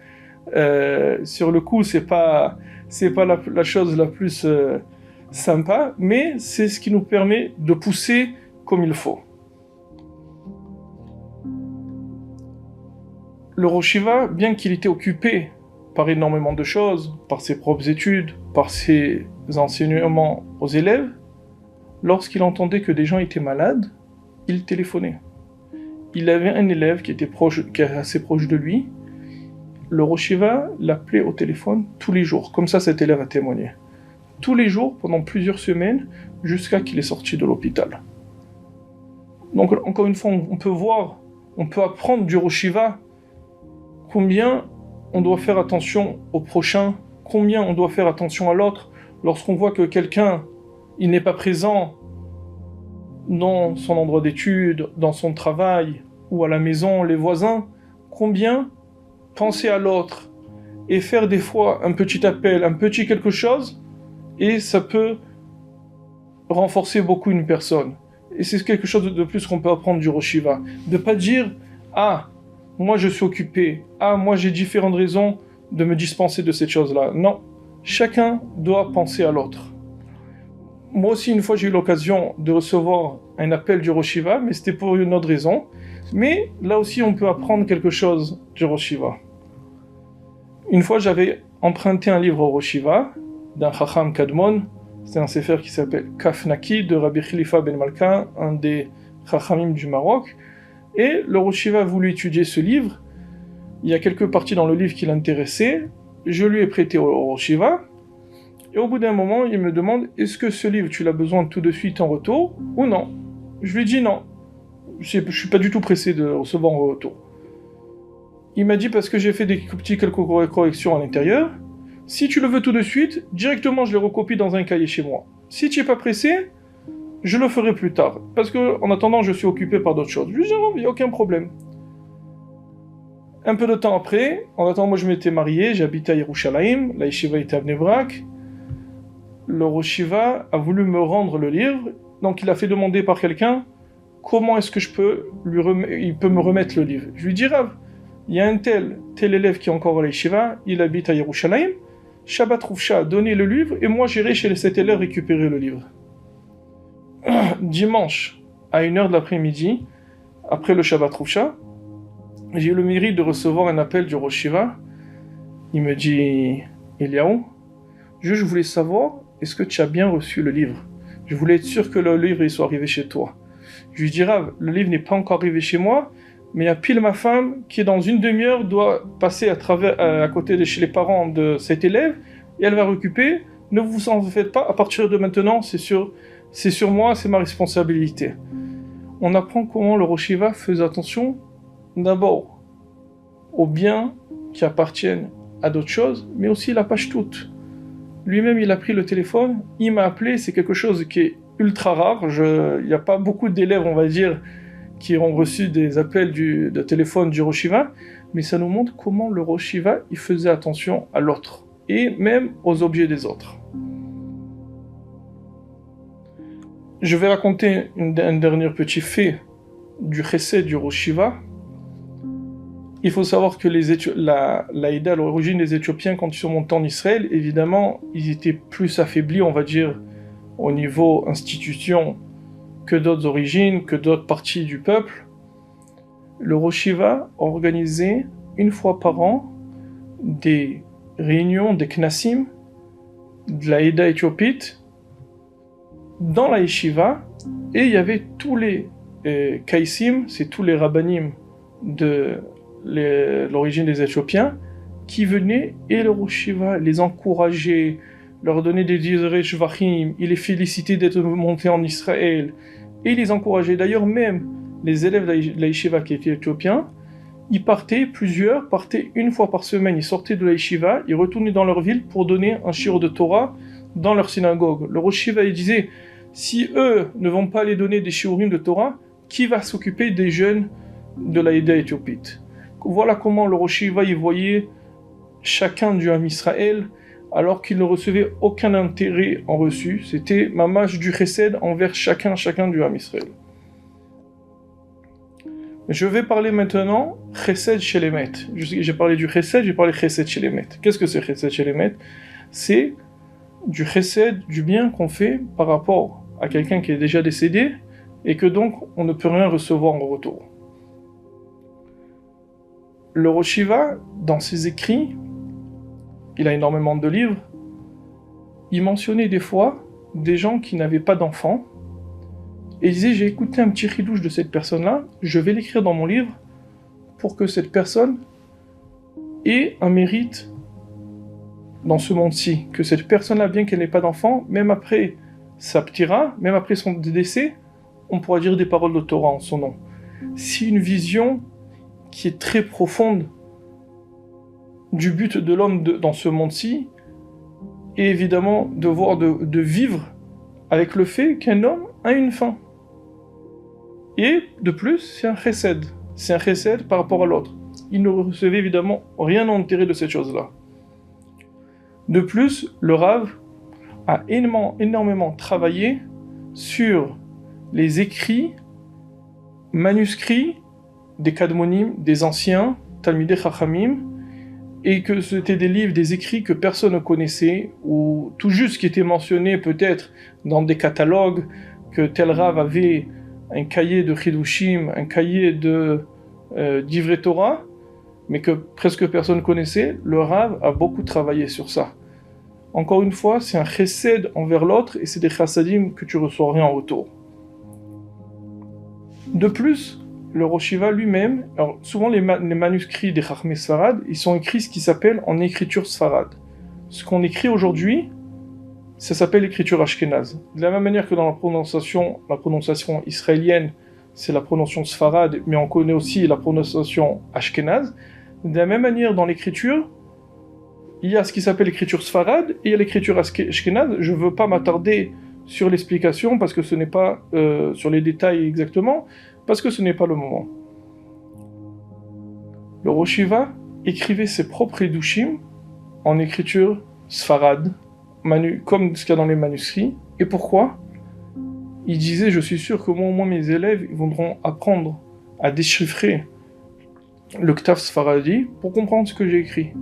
Sur le coup, c'est pas la chose la plus sympa, mais c'est ce qui nous permet de pousser comme il faut. Le Rosh Yeshiva, bien qu'il était occupé par énormément de choses, par ses propres études, par ses enseignements aux élèves, lorsqu'il entendait que des gens étaient malades, il téléphonait. Il avait un élève qui était assez proche de lui. Le Rosh Yeshiva l'appelait au téléphone tous les jours, comme ça cet élève a témoigné. Tous les jours, pendant plusieurs semaines, jusqu'à qu'il est sorti de l'hôpital. Donc encore une fois, on peut apprendre du Rosh Yeshiva combien on doit faire attention au prochain, combien on doit faire attention à l'autre, lorsqu'on voit que quelqu'un, il n'est pas présent dans son endroit d'études, dans son travail, ou à la maison, les voisins, combien penser à l'autre, et faire des fois un petit appel, un petit quelque chose, et ça peut renforcer beaucoup une personne. Et c'est quelque chose de plus qu'on peut apprendre du Rosh Yeshiva. De pas dire, ah, moi je suis occupé, ah, moi j'ai différentes raisons de me dispenser de cette chose-là. Non, chacun doit penser à l'autre. Moi aussi, une fois, j'ai eu l'occasion de recevoir un appel du Rosh Yeshiva, mais c'était pour une autre raison. Mais là aussi, on peut apprendre quelque chose du Rosh Yeshiva. Une fois, j'avais emprunté un livre au Rosh Yeshiva d'un Chacham Kadmon. C'est un sefer qui s'appelle Kaf Naki de Rabbi Khalifa ben Malka, un des Chachamim du Maroc. Et le Rosh Yeshiva a voulu étudier ce livre. Il y a quelques parties dans le livre qui l'intéressaient. Je lui ai prêté au Rosh Yeshiva. Et au bout d'un moment, il me demande, est-ce que ce livre, tu l'as besoin tout de suite en retour ou non? Je lui ai dit non. Je suis pas du tout pressé de recevoir en retour. Il m'a dit parce que j'ai fait quelques corrections à l'intérieur. Si tu le veux tout de suite, directement je les recopie dans un cahier chez moi. Si tu n'es pas pressé, je le ferai plus tard. Parce que en attendant, je suis occupé par d'autres choses. Je lui ai dit non, il n'y a aucun problème. Un peu de temps après, en attendant, moi je m'étais marié, j'habitais à Yerushalayim, la yeshiva était à Bnei Brak. Le Rosh Yeshiva a voulu me rendre le livre, donc il a fait demander par quelqu'un comment est-ce que il peut me remettre le livre. Je lui dis Rav, il y a un tel élève qui est encore à la yeshiva, il habite à Yerushalayim, Shabbat Roufcha, donnez le livre et moi j'irai chez cet élève récupérer le livre. Dimanche, à 1h de l'après-midi, après le Shabbat Roufcha, j'ai eu le mérite de recevoir un appel du Rosh Yeshiva. Il me dit Eliaou, je voulais savoir, est-ce que tu as bien reçu le livre? Je voulais être sûr que le livre il soit arrivé chez toi. Je lui dis, Rav, le livre n'est pas encore arrivé chez moi, mais il y a pile ma femme qui, dans une demi-heure, doit passer à côté de chez les parents de cet élève, et elle va récupérer. Ne vous en faites pas, à partir de maintenant, c'est sur moi, c'est ma responsabilité. On apprend comment le Rosh Yeshiva faisait attention, d'abord, aux biens qui appartiennent à d'autres choses, mais aussi la page toute. Lui-même, il a pris le téléphone, il m'a appelé, c'est quelque chose qui est ultra rare. Il n'y a pas beaucoup d'élèves, on va dire, qui ont reçu des appels de téléphone du Rosh Yeshiva, mais ça nous montre comment le Rosh Yeshiva, il faisait attention à l'autre, et même aux objets des autres. Je vais raconter un dernier petit fait du chesed du Rosh Yeshiva. Il faut savoir que la Haïda, à l'origine des Éthiopiens, quand ils sont montés en Israël, évidemment, ils étaient plus affaiblis, on va dire, au niveau institution, que d'autres origines, que d'autres parties du peuple. Le Rosh Yeshiva organisait une fois par an des réunions, des knassim, de la Haïda éthiopite, dans la yeshiva, et il y avait tous les kaïsim, c'est tous les rabbanim de l'origine des Éthiopiens, qui venaient, et le Rosh Yeshiva les encourageait, leur donnait des dizrei shvachim, il les félicitait d'être montés en Israël, et il les encourageait. D'ailleurs, même les élèves de la yeshiva qui étaient éthiopiens, Ils partaient, plusieurs partaient une fois par semaine, ils sortaient de la yeshiva, ils retournaient dans leur ville pour donner un shiur de Torah dans leur synagogue. Le Rosh Yeshiva, il disait, si eux ne vont pas aller donner des shiurim de Torah, qui va s'occuper des jeunes de la Héda éthiopite? Voilà comment le Rosh Yeshiva, il voyait chacun du Ham Israël, alors qu'il ne recevait aucun intérêt en reçu. C'était mamash du chesed envers chacun du Ham Israël. Je vais parler maintenant chesed shelemet. J'ai parlé du chesed, j'ai parlé chesed shelemet. Qu'est-ce que c'est chesed shelemet? C'est du chesed, du bien qu'on fait par rapport à quelqu'un qui est déjà décédé et que donc on ne peut rien recevoir en retour. Le Rosh Yeshiva, dans ses écrits, il a énormément de livres, il mentionnait des fois des gens qui n'avaient pas d'enfants et il disait, j'ai écouté un petit chidouche de cette personne-là, je vais l'écrire dans mon livre pour que cette personne ait un mérite dans ce monde-ci, que cette personne-là, bien qu'elle n'ait pas d'enfant, même après sa ptira, même après son décès, on pourra dire des paroles de Torah en son nom. C'est une vision qui est très profonde du but de l'homme dans ce monde-ci, et évidemment de vivre avec le fait qu'un homme a une fin. Et de plus, c'est un chesed. C'est un chesed par rapport à l'autre. Il ne recevait évidemment rien à en tirer de cette chose-là. De plus, le Rav a énormément travaillé sur les écrits, manuscrits des Kadmonim, des anciens, Talmidei Chachamim, et que c'était des livres, des écrits que personne ne connaissait, ou tout juste qui étaient mentionnés peut-être dans des catalogues, que tel Rav avait un cahier de Chidushim, un cahier d'Ivrei Torah, mais que presque personne ne connaissait. Le Rav a beaucoup travaillé sur ça. Encore une fois, c'est un chesed envers l'autre, et c'est des chassadim que tu reçois rien en retour. De plus, le Rosh Yeshiva lui-même, alors souvent les manuscrits des Chachmei Sfarad, ils sont écrits ce qui s'appelle en écriture Sfarad. Ce qu'on écrit aujourd'hui, ça s'appelle l'écriture Ashkenaz. De la même manière que dans la prononciation israélienne, c'est la prononciation Sfarad, mais on connaît aussi la prononciation Ashkenaz. De la même manière, dans l'écriture, il y a ce qui s'appelle l'écriture Sfarad et il y a l'écriture Ashkenaz. Je ne veux pas m'attarder sur l'explication parce que ce n'est pas sur les détails exactement, parce que ce n'est pas le moment. Le Rosh Yeshiva écrivait ses propres Hidushim en écriture Sfarad, comme ce qu'il y a dans les manuscrits. Et pourquoi? Il disait, je suis sûr que moi, mes élèves voudront apprendre à déchiffrer le Ktav Sfaradi pour comprendre ce que j'ai écrit.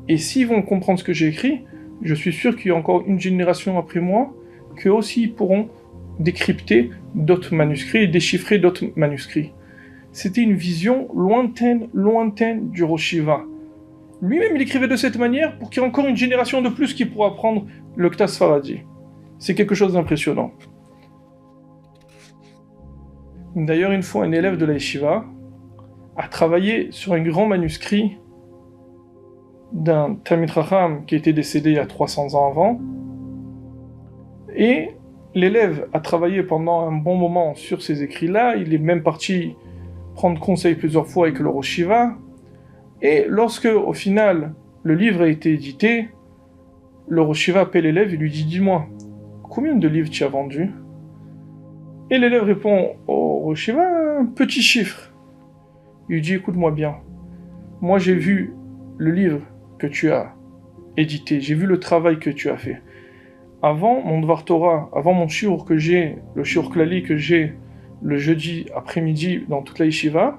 Et s'ils vont comprendre ce que j'ai écrit, je suis sûr qu'il y a encore une génération après moi qu'eux aussi pourront décrypter d'autres manuscrits et déchiffrer d'autres manuscrits. C'était une vision lointaine du Rosh Yeshiva. Lui-même, il écrivait de cette manière pour qu'il y ait encore une génération de plus qui pourra apprendre le Ktav Sfaradi. C'est quelque chose d'impressionnant. D'ailleurs, une fois, un élève de la yeshiva a travaillé sur un grand manuscrit d'un Talmid Chacham qui était décédé il y a 300 ans avant. Et l'élève a travaillé pendant un bon moment sur ces écrits-là. Il est même parti prendre conseil plusieurs fois avec le Rosh Yeshiva. Et lorsque, au final, le livre a été édité, le Rosh Yeshiva appelle l'élève et lui dit « Dis-moi, combien de livres tu as vendu ?» Et l'élève répond au Rosh Yeshiva un petit chiffre. Il lui dit « Écoute-moi bien, moi j'ai vu le livre que tu as édité, j'ai vu le travail que tu as fait. Avant mon Dvar Torah, avant mon shiur que j'ai, le shiur klali que j'ai le jeudi après-midi dans toute la yeshiva,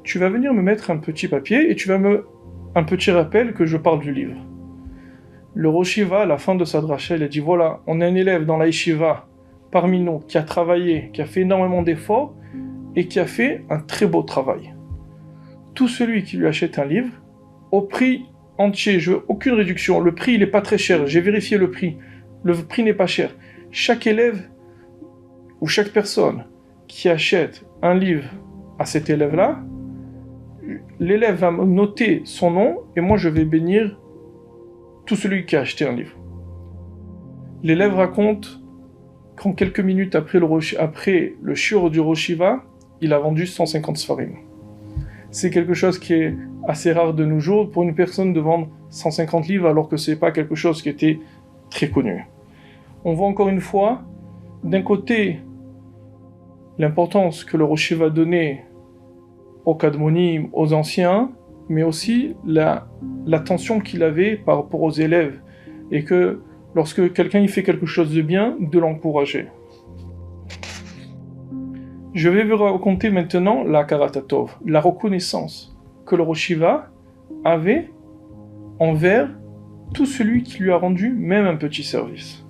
tu vas venir me mettre un petit papier et tu vas un petit rappel que je parle du livre. » Le Rosh Yeshiva, à la fin de sa dracha, il a dit « Voilà, on a un élève dans la yeshiva parmi nous qui a travaillé, qui a fait énormément d'efforts et qui a fait un très beau travail. Tout celui qui lui achète un livre, au prix entier, je veux aucune réduction, le prix il n'est pas très cher, j'ai vérifié le prix n'est pas cher. Chaque élève ou chaque personne qui achète un livre à cet élève-là, l'élève va me noter son nom et moi je vais bénir tout celui qui a acheté un livre. » L'élève raconte qu'en quelques minutes après le shiur du Rosh Yeshiva, il a vendu 150 sfarim. c'est quelque chose qui est assez rare de nos jours pour une personne de vendre 150 livres alors que c'est pas quelque chose qui était très connu. On voit encore une fois, d'un côté, l'importance que le Rosh Yeshiva donnait aux Kadmonim, aux anciens, mais aussi l'attention qu'il avait par rapport aux élèves, et que lorsque quelqu'un y fait quelque chose de bien, de l'encourager. Je vais vous raconter maintenant la Karatatov, la reconnaissance que le Rosh Yeshiva avait envers tout celui qui lui a rendu même un petit service.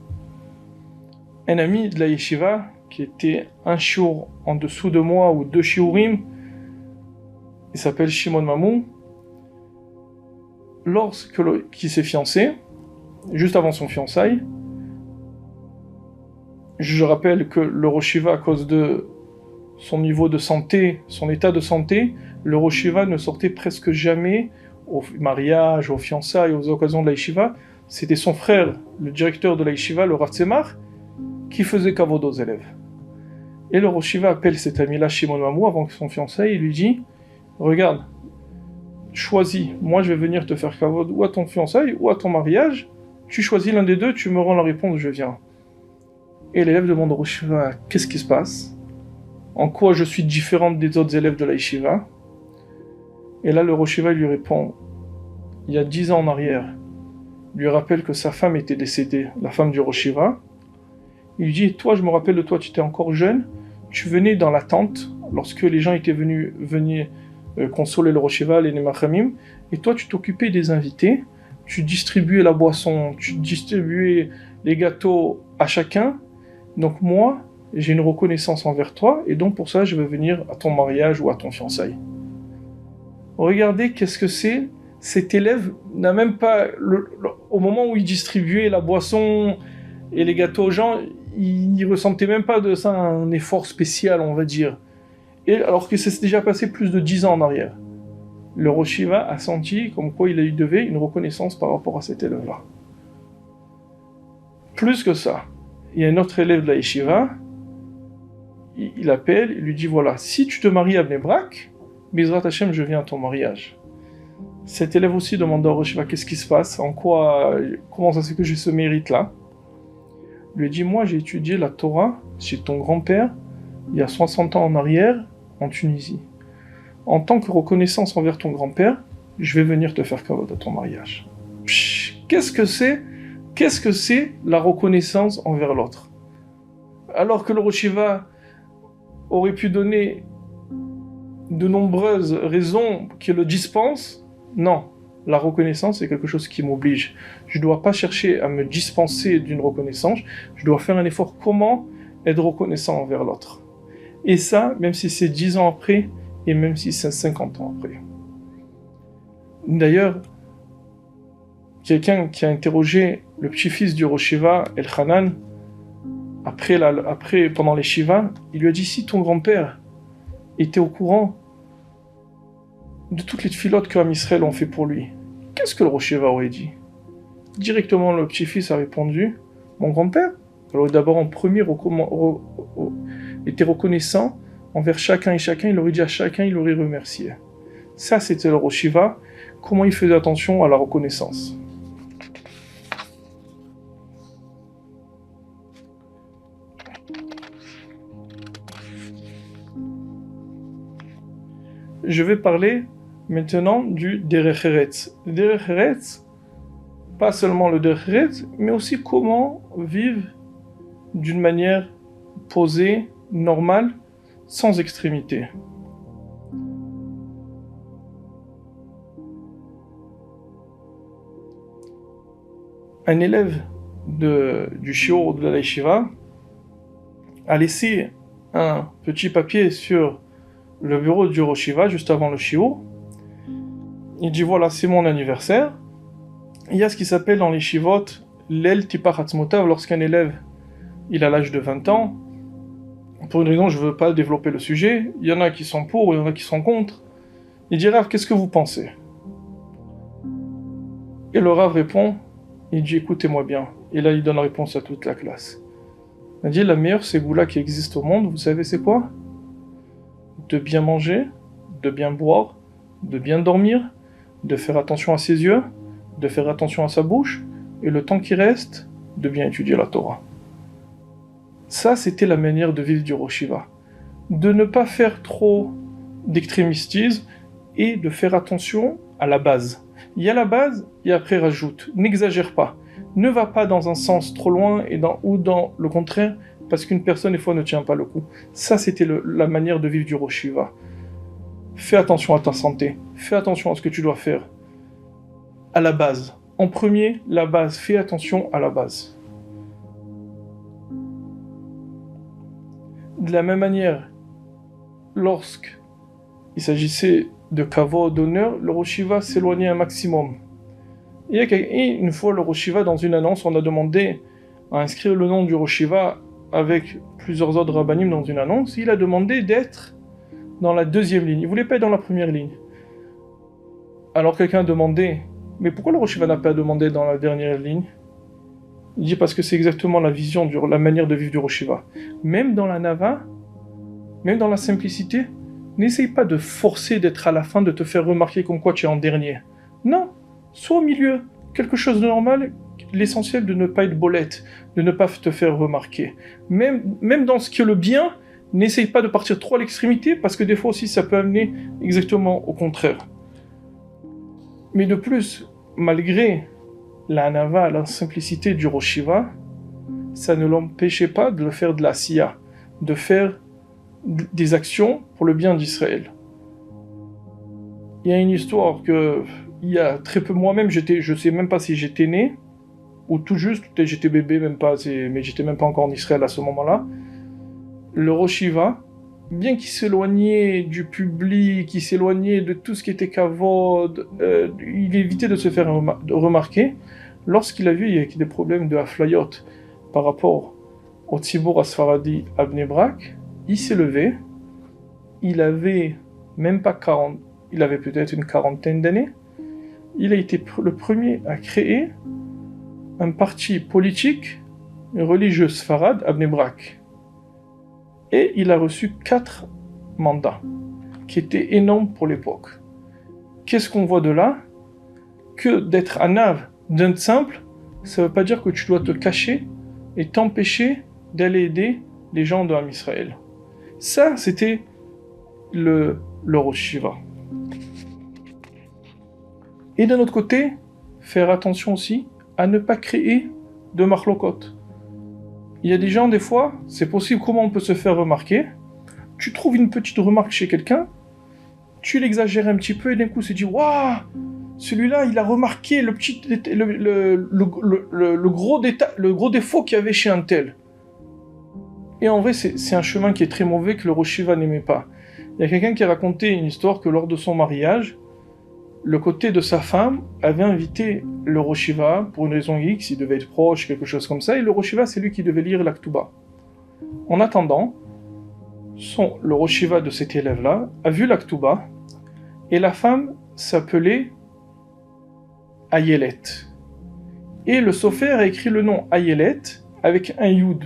Un ami de la yeshiva, qui était un shiur en dessous de moi, ou 2 shiurim, il s'appelle Shimon Mamou, qui s'est fiancé, juste avant son fiançailles, je rappelle que le Rosh Yeshiva, à cause de son niveau de santé, son état de santé, le Rosh Yeshiva ne sortait presque jamais au mariage, aux fiançailles, aux occasions de la yeshiva. C'était son frère, le directeur de la yeshiva, le Rav Tzemach, qui faisait kavod aux élèves. Et le Rosh Yeshiva appelle cet ami-là, Shimon Mamou, avant son fiançailles, et lui dit « Regarde, choisis, moi je vais venir te faire kavod ou à ton fiançailles ou à ton mariage, tu choisis l'un des deux, tu me rends la réponse, je viens. » Et l'élève demande au Rosh Yeshiva « Qu'est-ce qui se passe? En quoi je suis différente des autres élèves de la yeshiva ?» Et là le Rosh Yeshiva lui répond « Il y a 10 ans en arrière, il lui rappelle que sa femme était décédée, la femme du Rosh Yeshiva. Il lui dit, toi, je me rappelle de toi, tu étais encore jeune, tu venais dans la tente, lorsque les gens étaient venus consoler le Rosh Yeshiva, les Nemachamim, et toi, tu t'occupais des invités, tu distribuais la boisson, tu distribuais les gâteaux à chacun, donc moi, j'ai une reconnaissance envers toi, et donc pour ça, je vais venir à ton mariage ou à ton fiançailles. Regardez qu'est-ce que c'est. Cet élève n'a même pas, au moment où il distribuait la boisson et les gâteaux aux gens, il ne ressentait même pas de ça un effort spécial, on va dire. Et alors que ça s'est déjà passé plus de 10 ans en arrière. Le Rosh Yeshiva a senti comme quoi il lui devait une reconnaissance par rapport à cet élève-là. Plus que ça, il y a un autre élève de la yeshiva, il appelle, il lui dit voilà, si tu te maries à Bnei Brak, Bizrat Hashem, je viens à ton mariage. Cet élève aussi demande au Rosh Yeshiva qu'est-ce qui se passe, comment ça se fait que j'ai ce mérite-là. Il lui dit moi j'ai étudié la Torah chez ton grand-père il y a 60 ans en arrière en Tunisie. En tant que reconnaissance envers ton grand-père, je vais venir te faire kavod à ton mariage. Qu'est-ce que c'est la reconnaissance envers l'autre? Alors que le Rosh Yeshiva aurait pu donner de nombreuses raisons qui le dispensent, non. La reconnaissance, c'est quelque chose qui m'oblige. Je ne dois pas chercher à me dispenser d'une reconnaissance, je dois faire un effort comment être reconnaissant envers l'autre. Et ça, même si c'est 10 ans après, et même si c'est 50 ans après. D'ailleurs, quelqu'un qui a interrogé le petit-fils du Rosh Yeshiva, El-Hanan, pendant les Shiva, il lui a dit si ton grand-père était au courant de toutes les tfilotes que Am Israël ont fait pour lui, qu'est-ce que le Rosh Yeshiva aurait dit? Directement, le petit-fils a répondu mon grand-père, alors d'abord en premier était reconnaissant envers chacun et chacun, il aurait dit à chacun, il aurait remercié. Ça, c'était le Rosh Yeshiva, comment il faisait attention à la reconnaissance. Je vais parler maintenant du Derech Eretz. Le Derech Eretz, pas seulement le Derech Eretz, mais aussi comment vivre d'une manière posée, normale, sans extrémité. Un élève du shiur de la yeshiva a laissé un petit papier sur le bureau du Rosh Yeshiva juste avant le shiur. Il dit voilà, c'est mon anniversaire. Il y a ce qui s'appelle dans les shivot l'el tipach atzmotav, lorsqu'un élève il a l'âge de 20 ans. Pour une raison, je ne veux pas développer le sujet. Il y en a qui sont pour, il y en a qui sont contre. Il dit Rav, qu'est-ce que vous pensez? Et le Rav répond, il dit écoutez-moi bien. Et là, il donne la réponse à toute la classe. Il dit la meilleure ségoula qui existe au monde, vous savez c'est quoi? De bien manger, de bien boire, de bien dormir, de faire attention à ses yeux, de faire attention à sa bouche, et le temps qui reste, de bien étudier la Torah. Ça, c'était la manière de vivre du Rosh Hiva. De ne pas faire trop d'extrémistisme et de faire attention à la base. Il y a la base et après rajoute. N'exagère pas. Ne va pas dans un sens trop loin ou dans le contraire, parce qu'une personne, des fois, ne tient pas le coup. Ça, c'était la manière de vivre du Rosh Hiva. Fais attention à ta santé. Fais attention à ce que tu dois faire. À la base. En premier, la base. Fais attention à la base. De la même manière, lorsqu'il s'agissait de kavod, d'honneur, le Rosh Hiva s'éloignait un maximum. Et une fois, le Rosh Hiva, dans une annonce, on a demandé à inscrire le nom du Rosh Hiva avec plusieurs autres rabbanim dans une annonce. Il a demandé d'être dans la deuxième ligne. Il ne voulait pas être dans la première ligne. Alors quelqu'un a demandé, mais pourquoi le Rosh Hiva n'a pas demandé dans la dernière ligne? Il dit parce que c'est exactement la vision, la manière de vivre du Rosh Hiva. Même dans la Nava, même dans la simplicité, n'essaye pas de forcer d'être à la fin, de te faire remarquer comme quoi tu es en dernier. Non, sois au milieu, quelque chose de normal, l'essentiel de ne pas être bolette, de ne pas te faire remarquer. Même dans ce qui est le bien, n'essaye pas de partir trop à l'extrémité, parce que des fois aussi ça peut amener exactement au contraire. Mais de plus, malgré la Hanava, la simplicité du Rosh Hiva, ça ne l'empêchait pas de le faire de la siya, de faire des actions pour le bien d'Israël. Il y a une histoire que, il y a très peu, moi-même, je sais même pas si j'étais né, ou tout juste, j'étais bébé, mais j'étais même pas encore en Israël à ce moment-là. Le Rosh Hiva, bien qu'il s'éloignait du public, qu'il s'éloignait de tout ce qui était kavod, il évitait de se faire remarquer. Lorsqu'il a vu il y avait des problèmes de aflayot par rapport au Tzibur Asfaradi à Bnei Brak, il s'est levé, il avait même pas 40, il avait peut-être une quarantaine d'années, il a été le premier à créer un parti politique religieux sfarad à Bnei Brak. Et il a reçu 4 mandats, qui étaient énormes pour l'époque. Qu'est-ce qu'on voit de là? Que d'être anav d'un simple, ça ne veut pas dire que tu dois te cacher et t'empêcher d'aller aider les gens de Ham Israël. Ça, c'était le Rosh Hiva. Et d'un autre côté, faire attention aussi à ne pas créer de marlokot. Il y a des gens, des fois, c'est possible, comment on peut se faire remarquer? Tu trouves une petite remarque chez quelqu'un, tu l'exagères un petit peu et d'un coup, tu te dis, waouh, celui-là, il a remarqué le gros défaut qu'il y avait chez un tel. Et en vrai, c'est un chemin qui est très mauvais que le Rosh Hiva n'aimait pas. Il y a quelqu'un qui a raconté une histoire que lors de son mariage, le côté de sa femme avait invité le Rosh Hiva pour une raison X, il devait être proche, quelque chose comme ça, et le Rosh Hiva, c'est lui qui devait lire la Ktuba. En attendant, le Rosh Hiva de cet élève-là a vu la Ktuba, et la femme s'appelait Ayelet. Et le Sofer a écrit le nom Ayelet avec un Yud.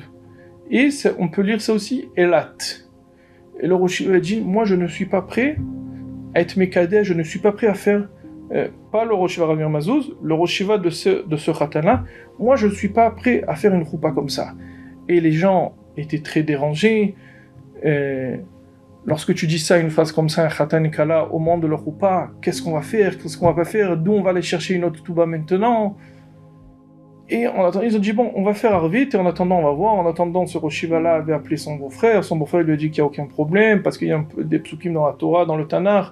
Et on peut lire ça aussi, Elat. Et le Rosh Hiva a dit, moi je ne suis pas prêt à être Mekadeh, je ne suis pas prêt à faire, pas le Rosh Hiva Ramir Mazouz, le Rosh Hiva de ce Khatana, moi je ne suis pas prêt à faire une choupa comme ça. Et les gens étaient très dérangés. Lorsque tu dis ça, une phrase comme ça, un Khatan Kala, au moment de leur choupa, qu'est-ce qu'on va faire, qu'est-ce qu'on va pas faire, d'où on va aller chercher une autre touba maintenant? Et en attendant, ils ont dit, bon, on va faire Arvit, et en attendant, on va voir. En attendant, ce Rosh Hiva-là avait appelé son beau-frère. Son beau-frère lui a dit qu'il n'y a aucun problème, parce qu'il y a des psukim dans la Torah, dans le Tanakh.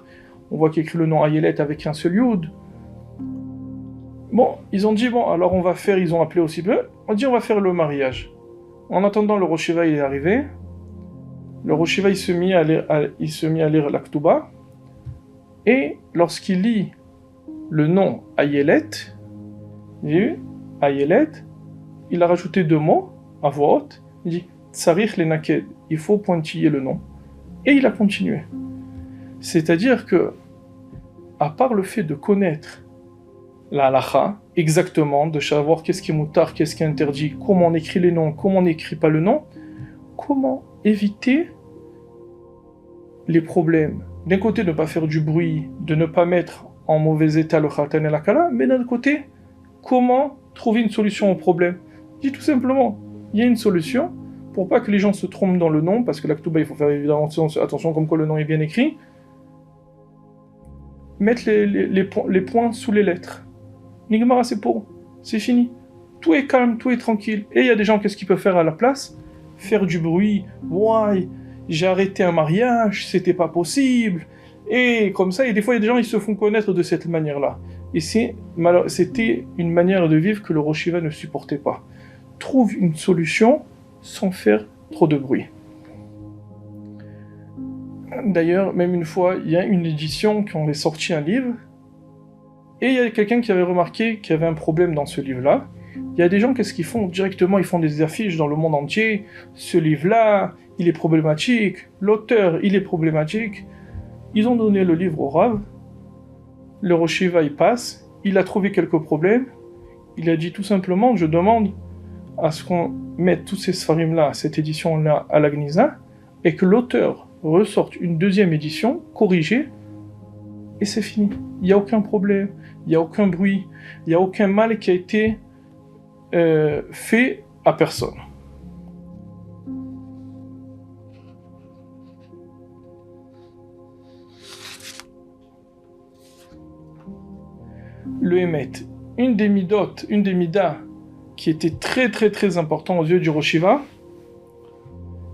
On voit qu'il écrit le nom Ayelet avec un seul Yud. Bon, ils ont dit, bon, alors on va faire, ils ont appelé aussi bleu. On dit, on va faire le mariage. En attendant, le Rosh Hiva, il est arrivé. Le Rosh Hiva, il se mit à lire la Ktuba. Et lorsqu'il lit le nom Ayelet, Ayelet, il a rajouté 2 mots à voix haute. Il dit Tsarich le naked, il faut pointiller le nom. Et il a continué. C'est-à-dire que, à part le fait de connaître la halacha, exactement, de savoir qu'est-ce qui est moutar, qu'est-ce qui est interdit, comment on écrit les noms, comment on n'écrit pas le nom, comment éviter les problèmes d'un côté de ne pas faire du bruit, de ne pas mettre en mauvais état le khatan et la kala, mais d'un autre côté, comment trouver une solution au problème? Je dis tout simplement, il y a une solution, pour pas que les gens se trompent dans le nom, parce que l'aktuba, il faut faire évidemment attention comme quoi le nom est bien écrit, mettre les points sous les lettres. Nigmara, c'est pour, c'est fini. Tout est calme, tout est tranquille. Et il y a des gens, qu'est-ce qu'ils peuvent faire à la place? Faire du bruit. Ouais, j'ai arrêté un mariage, c'était pas possible. Et comme ça, et des fois, il y a des gens, ils se font connaître de cette manière-là. Et c'était une manière de vivre que le Rosh Yeshiva ne supportait pas. Trouve une solution sans faire trop de bruit. D'ailleurs, même une fois, il y a une édition qui avait sorti un livre, et il y a quelqu'un qui avait remarqué qu'il y avait un problème dans ce livre-là. Il y a des gens, qu'est-ce qu'ils font? Directement, ils font des affiches dans le monde entier. Ce livre-là, il est problématique. L'auteur, il est problématique. Ils ont donné le livre au Rav. Le Rosh Yeshiva, il passe. Il a trouvé quelques problèmes. Il a dit tout simplement, je demande à ce qu'on mette tous ces sfarim-là, cette édition-là, à la Gnisa, et que l'auteur ressorte une deuxième édition, corrigée, et c'est fini. Il n'y a aucun problème, il n'y a aucun bruit, il n'y a aucun mal qui a été fait à personne. Le Hémet, une des midas qui était très très très important aux yeux du Rosh Yeshiva,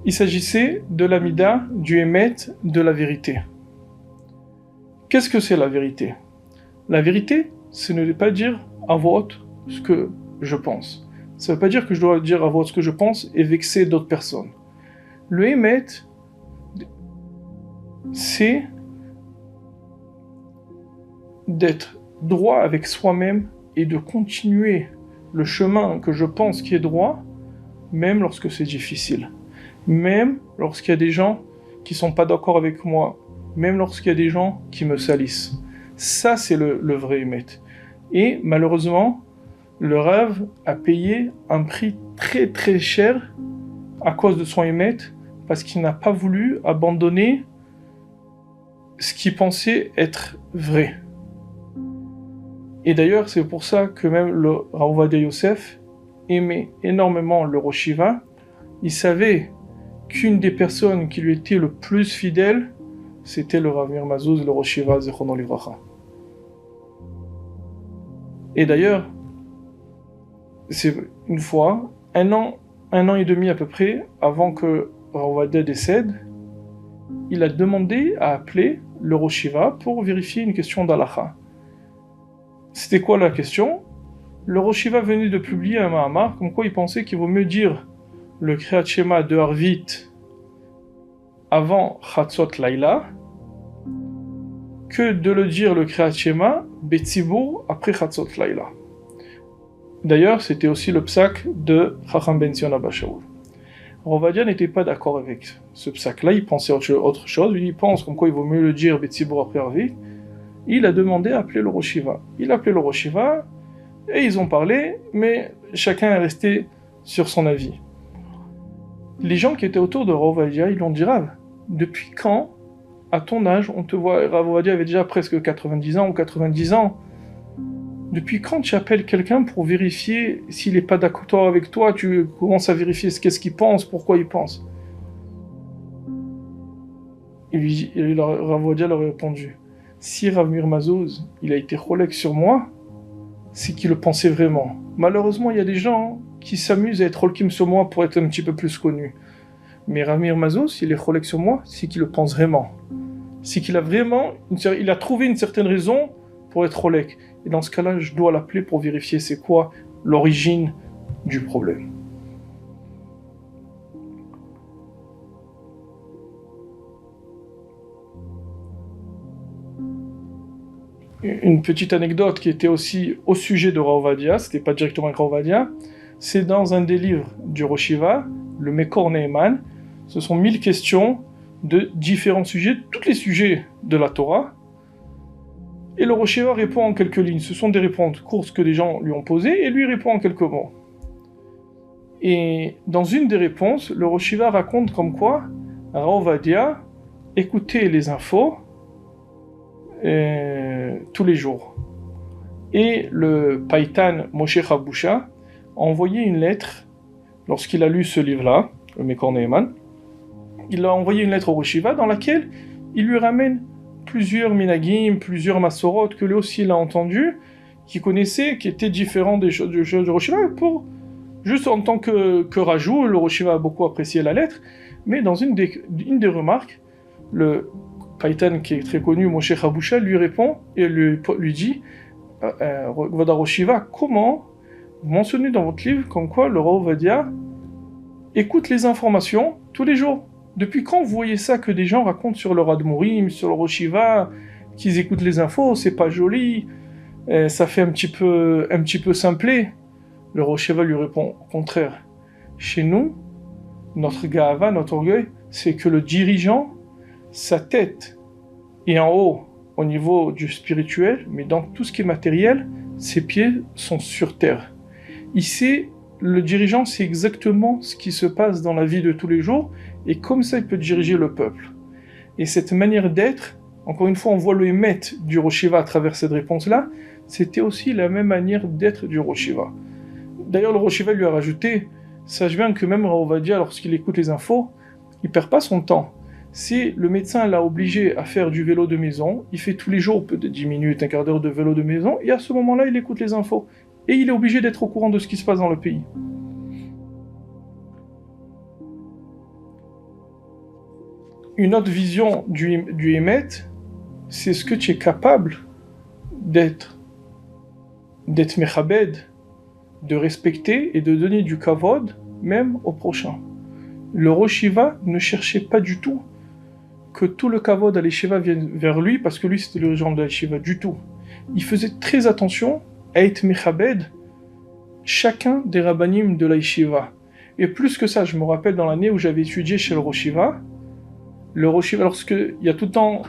il s'agissait de la mida du Hémet, de la vérité. Qu'est-ce que c'est la vérité? La vérité, ce ne veut pas dire à voix haute ce que je pense. Ça ne veut pas dire que je dois dire à voix haute ce que je pense et vexer d'autres personnes. Le Hémet, c'est d'être droit avec soi-même et de continuer le chemin que je pense qui est droit, même lorsque c'est difficile. Même lorsqu'il y a des gens qui ne sont pas d'accord avec moi, même lorsqu'il y a des gens qui me salissent. Ça, c'est le vrai Hémet. Et malheureusement, le Rav a payé un prix très très cher à cause de son Hémet, parce qu'il n'a pas voulu abandonner ce qu'il pensait être vrai. Et d'ailleurs, c'est pour ça que même le Rav Ovadia Yosef aimait énormément le Rosh Yeshiva. Il savait qu'une des personnes qui lui était le plus fidèle, c'était le Rav Mir Mazouz, le Rosh Yeshiva Zichrono Livracha. Et d'ailleurs, c'est une fois, un an et demi à peu près, avant que Rav Ovadia décède, il a demandé à appeler le Rosh Yeshiva pour vérifier une question d'Halacha. C'était quoi la question? Le Rosh Yeshiva venait de publier un Mahamar, comme quoi il pensait qu'il vaut mieux dire le Kriyat Shema de Harvit avant Chatzot Laila que de le dire le Kriyat Shema Betzibur après Chatzot Laila. D'ailleurs, c'était aussi le psak de Chacham Ben Zion Abba Shaul. Rav Ovadia n'était pas d'accord avec ce psak-là, il pensait autre chose, il pense comme quoi il vaut mieux le dire Betzibur après Harvit. Il a demandé à appeler le Rosh Yeshiva. Il a appelé le Rosh Yeshiva et ils ont parlé, mais chacun est resté sur son avis. Les gens qui étaient autour de Rav Ovadia, ils lui ont dit Rav, depuis quand, à ton âge, on te voit, Rav Ovadia avait déjà presque 90 ans ou 90 ans, depuis quand tu appelles quelqu'un pour vérifier s'il n'est pas d'accord avec toi, tu commences à vérifier qu'est-ce qu'il pense, pourquoi il pense. Et Rav Ovadia leur a répondu, si Rav Mir Mazouz, il a été cholek sur moi, c'est qu'il le pensait vraiment. Malheureusement, il y a des gens qui s'amusent à être cholkim sur moi pour être un petit peu plus connus. Mais Rav Mir Mazouz, il est cholek sur moi, c'est qu'il le pense vraiment. C'est qu'il a vraiment, il a trouvé une certaine raison pour être cholek. Et dans ce cas-là, je dois l'appeler pour vérifier c'est quoi l'origine du problème. Une petite anecdote qui était aussi au sujet de Rav Ovadia, c'était pas directement avec Rav Ovadia, c'est dans un des livres du Rosh Yeshiva, le Mekor Ne'eman. Ce sont 1000 questions de différents sujets, tous les sujets de la Torah. Et le Rosh Yeshiva répond en quelques lignes. Ce sont des réponses courtes que les gens lui ont posées, et lui répond en quelques mots. Et dans une des réponses, le Rosh Yeshiva raconte comme quoi Rav Ovadia écoutait les infos tous les jours. Et le Païtan Moshe Habusha a envoyé une lettre, lorsqu'il a lu ce livre-là, le Mekor Neheman, il a envoyé une lettre au Rosh Yeshiva dans laquelle il lui ramène plusieurs minagim, plusieurs masorot que lui aussi il a entendu, qu'il connaissait, qui étaient différents des choses du Rosh Yeshiva, pour, juste en tant que rajout, le Rosh Yeshiva a beaucoup apprécié la lettre, mais dans une des remarques, le Païtan qui est très connu, Moshe Habusha, lui répond et lui dit Voda Rosh Yeshiva, comment vous mentionnez dans votre livre comme quoi le Rav Ovadia écoute les informations tous les jours? Depuis quand vous voyez ça que des gens racontent sur le Admorim, sur le Rosh Yeshiva, qu'ils écoutent les infos, c'est pas joli, ça fait un petit peu simplé. Le Rosh Yeshiva lui répond au contraire. Chez nous, notre ga'ava, notre orgueil, c'est que le dirigeant, sa tête est en haut au niveau du spirituel, mais dans tout ce qui est matériel, ses pieds sont sur terre. Ici, le dirigeant sait exactement ce qui se passe dans la vie de tous les jours, et comme ça, il peut diriger le peuple. Et cette manière d'être, encore une fois, on voit le émet du Rosh Yeshiva à travers cette réponse-là, c'était aussi la même manière d'être du Rosh Yeshiva. D'ailleurs, le Rosh Yeshiva lui a rajouté, sache bien que même Rav Ovadia, lorsqu'il écoute les infos, il perd pas son temps. Si le médecin l'a obligé à faire du vélo de maison, il fait tous les jours peut-être 10 minutes, un quart d'heure de vélo de maison, et à ce moment-là, il écoute les infos. Et il est obligé d'être au courant de ce qui se passe dans le pays. Une autre vision du Hémet, c'est ce que tu es capable d'être mechabed, de respecter et de donner du kavod, même au prochain. Le Rosh Yeshiva ne cherchait pas du tout que tout le kavod à l'Yeshiva vienne vers lui, parce que lui c'était le genre de l'Yeshiva du tout. Il faisait très attention à être mechabed chacun des rabbanim de la Yeshiva. Et plus que ça, je me rappelle dans l'année où j'avais étudié chez le Rosh Yeshiva, lorsqu'il y a tout le temps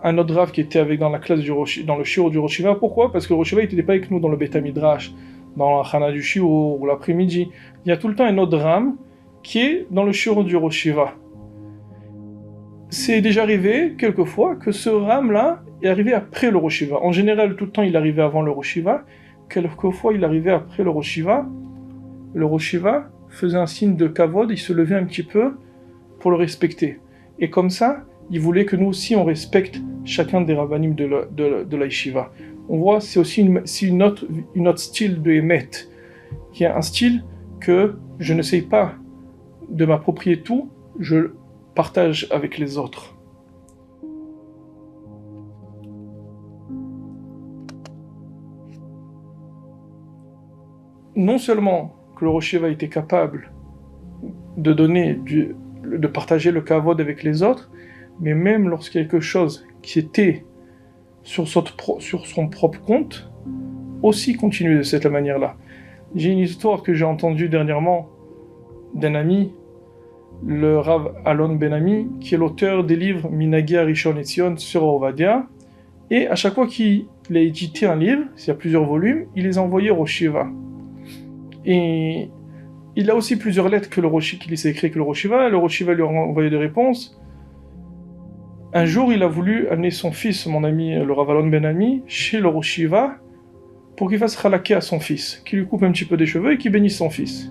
un autre rav qui était avec dans la classe dans le shiur du Rosh Yeshiva. Pourquoi? Parce que le Rosh Yeshiva n'était pas avec nous dans le Beit HaMidrash, dans la Chana du shiur ou l'après-midi. Il y a tout le temps un autre ram qui est dans le shiur du Rosh Yeshiva. C'est déjà arrivé, quelquefois, que ce ram-là est arrivé après le Rosh Yeshiva. En général, tout le temps, il arrivait avant le Rosh Yeshiva. Quelquefois, il arrivait après le Rosh Yeshiva. Le Rosh Yeshiva faisait un signe de kavod, il se levait un petit peu pour le respecter. Et comme ça, il voulait que nous aussi, on respecte chacun des rabbanim de la yeshiva. On voit, c'est aussi une autre style de Hémet, qui est un style que je n'essaye pas de m'approprier tout, je partage avec les autres. Non seulement que le Rosh Yeshiva était capable de partager le kavod avec les autres, mais même lorsqu'il y a quelque chose qui était sur son propre compte, aussi continuer de cette manière-là. J'ai une histoire que j'ai entendue dernièrement d'un ami, le Rav Alon Ben-Ami, qui est l'auteur des livres Minagi Rishon LeZion sur Ovadia, et à chaque fois qu'il a édité un livre, s'il y a plusieurs volumes, il les envoyait au Rosh Yeshiva. Et il a aussi plusieurs lettres qu'il s'est écrit que le Rosh Yeshiva lui a envoyé des réponses. Un jour, il a voulu amener son fils, mon ami, le Rav Alon Ben-Ami, chez le Rosh Yeshiva, pour qu'il fasse halaké à son fils, qu'il lui coupe un petit peu des cheveux et qu'il bénisse son fils.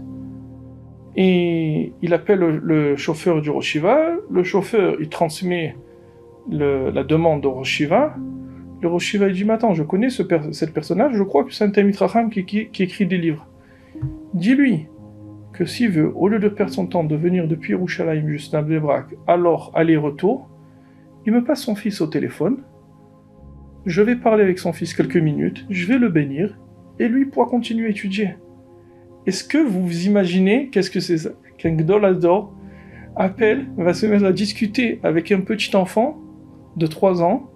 Et il appelle le chauffeur du Rosh Yeshiva, le chauffeur, il transmet la demande au Rosh Yeshiva. Le Rosh Yeshiva, il dit, mais attends, je connais cette personnage, je crois que c'est un Talmid Chacham qui écrit des livres. Dis-lui que s'il veut, au lieu de perdre son temps de venir depuis Yerushalayim jusqu'à Bnei Brak, alors aller-retour, il me passe son fils au téléphone, je vais parler avec son fils quelques minutes, je vais le bénir, et lui pourra continuer à étudier. Est-ce que vous imaginez qu'est-ce que c'est ça? Qu'un Gdol Hador va se mettre à discuter avec un petit enfant de 3 ans.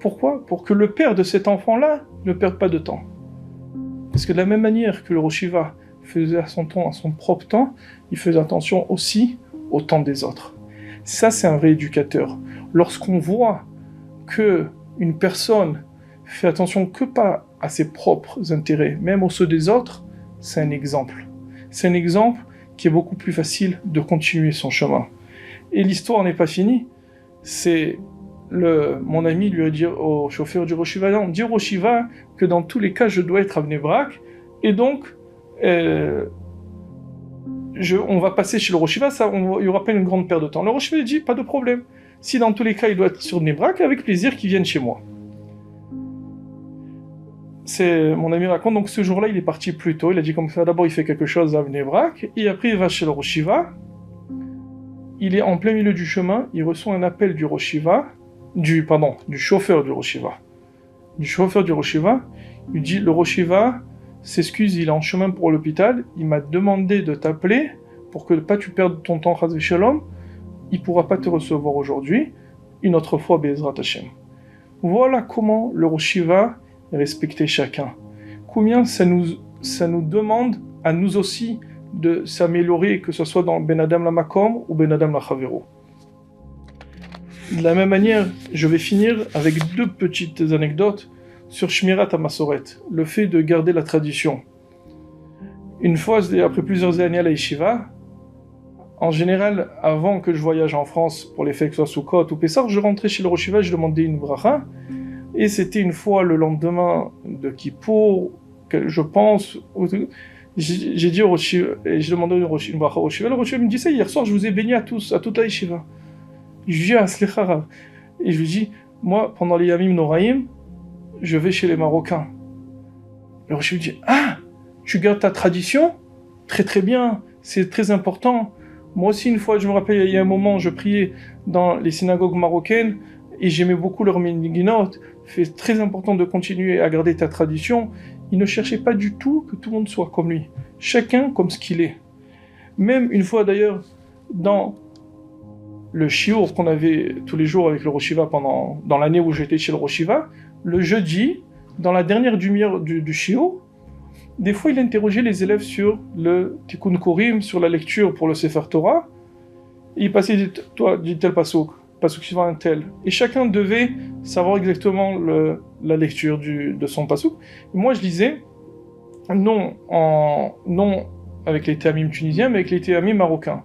Pourquoi? Pour que le père de cet enfant-là ne perde pas de temps. Parce que de la même manière que le Rosh Yeshiva faisait à son propre temps, il faisait attention aussi au temps des autres. Ça, c'est un vrai éducateur. Lorsqu'on voit que une personne fait attention que pas à ses propres intérêts, même aux ceux des autres, c'est un exemple. C'est un exemple qui est beaucoup plus facile de continuer son chemin. Et l'histoire n'est pas finie. C'est mon ami lui a dit au chauffeur du Rosh Yeshiva, non, dis au Rosh Yeshiva que dans tous les cas, je dois être à Bnei Brak, et donc, on va passer chez le Rosh Yeshiva, il y aura pas une grande perte de temps. Le Rosh Yeshiva dit, pas de problème. Si dans tous les cas, il doit être sur Bnei Brak, avec plaisir qu'il vienne chez moi. Mon ami raconte, donc ce jour-là, il est parti plus tôt. Il a dit comme ça, d'abord il fait quelque chose à Bnei Brak, et après il va chez le Rosh Yeshiva. Il est en plein milieu du chemin, il reçoit un appel du Rosh Yeshiva, du chauffeur du Rosh Yeshiva. Du chauffeur du Rosh Yeshiva, il lui dit, le Rosh Yeshiva s'excuse, il est en chemin pour l'hôpital, il m'a demandé de t'appeler pour que pas tu perdes ton temps, Chas v'Shalom, il pourra pas te recevoir aujourd'hui, une autre fois, Be'ezrat Hashem. Voilà comment le Rosh Yeshiva respectait chacun. Combien ça nous demande à nous aussi de s'améliorer, que ce soit dans Ben Adam la Makom ou Ben Adam la Chavero. De la même manière, je vais finir avec deux petites anecdotes sur Shmirat HaMasoret, le fait de garder la tradition. Une fois, après plusieurs années à la Yeshiva, en général, avant que je voyage en France pour les fêtes, que ce soit Sukkot ou Pessah, je rentrais chez le Rosh Yeshiva, je demandais une bracha, et c'était une fois le lendemain de Kippour, que je pense, j'ai dit au Rosh Yeshiva, et je demandais une bracha au Rosh Yeshiva, le Rosh Yeshiva me disait, hier soir je vous ai béni à toute la Yeshiva. Je lui dis, ah, Slicha Rav. Et je lui dis, moi, pendant les Yamim Noraïm, je vais chez les Marocains. Le Rosh Yeshiva dit, ah, tu gardes ta tradition? Très très bien, c'est très important. Moi aussi, une fois, je me rappelle, il y a un moment, je priais dans les synagogues marocaines, et j'aimais beaucoup leur Minginot. C'est très important de continuer à garder ta tradition. Il ne cherchait pas du tout que tout le monde soit comme lui. Chacun comme ce qu'il est. Même une fois d'ailleurs, dans le shiur qu'on avait tous les jours avec le Rosh Yeshiva dans l'année où j'étais chez le Rosh Yeshiva, le jeudi, dans la dernière demi-heure du shiur, des fois il interrogeait les élèves sur le Tikkun Korim, sur la lecture pour le Sefer Torah, et il passait, toi, dis tel pasuk suivant un tel. Et chacun devait savoir exactement la lecture de son pasuk. Et moi je lisais, non avec les théamim tunisiens, mais avec les théamim marocains.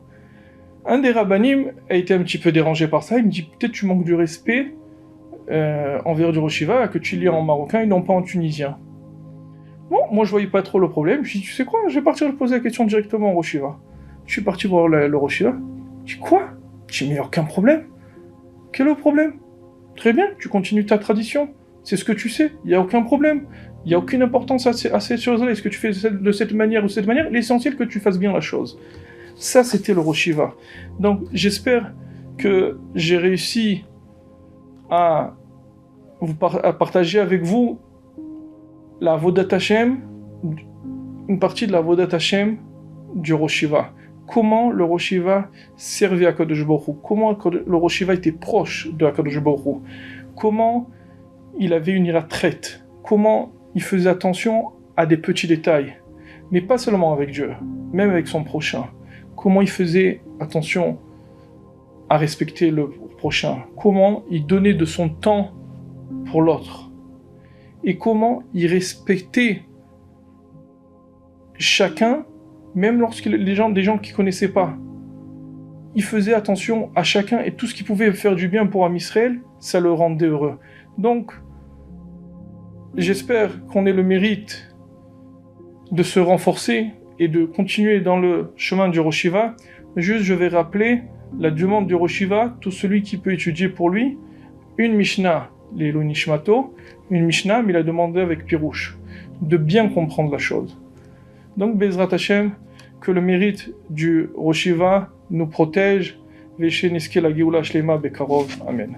Un des rabbanim a été un petit peu dérangé par ça, il me dit, peut-être tu manques du respect envers du Rosh Yeshiva, que tu lis en marocain et non pas en tunisien. Bon, moi je voyais pas trop le problème, je dis, tu sais quoi, je vais partir poser la question directement au Rosh Yeshiva. Je suis parti voir le Rosh Yeshiva, je dis, quoi? Je dis, mais aucun problème. Quel est le problème? Très bien, tu continues ta tradition, c'est ce que tu sais, il n'y a aucun problème. Il n'y a aucune importance à cette chose-là, est-ce que tu fais de cette manière ou de cette manière, l'essentiel que tu fasses bien la chose. Ça, c'était le Rosh Yeshiva. Donc, j'espère que j'ai réussi à partager avec vous la Avodat Hashem, une partie de la Avodat Hashem du Rosh Yeshiva. Comment le Rosh Yeshiva servait à Kadosh Baruch Hu, comment le Rosh Yeshiva était proche de Kadosh Baruch Hu, comment il avait une ira traite, comment il faisait attention à des petits détails, mais pas seulement avec Dieu, même avec son prochain. Comment il faisait attention à respecter le prochain, comment il donnait de son temps pour l'autre, et comment il respectait chacun, même lorsque des gens qu'il ne connaissait pas. Il faisait attention à chacun, et tout ce qui pouvait faire du bien pour Am Israël, ça le rendait heureux. Donc, j'espère qu'on ait le mérite de se renforcer et de continuer dans le chemin du Rosh Yeshiva. Juste, je vais rappeler la demande du Rosh Yeshiva, tout celui qui peut étudier pour lui, une Mishnah, l'Elo Nishmato, une Mishnah, mais il a demandé avec Pirouche, de bien comprendre la chose. Donc, Be'ezrat Hashem, que le mérite du Rosh Yeshiva nous protège. Veshe niske la geoula shlema bekarov. Amen.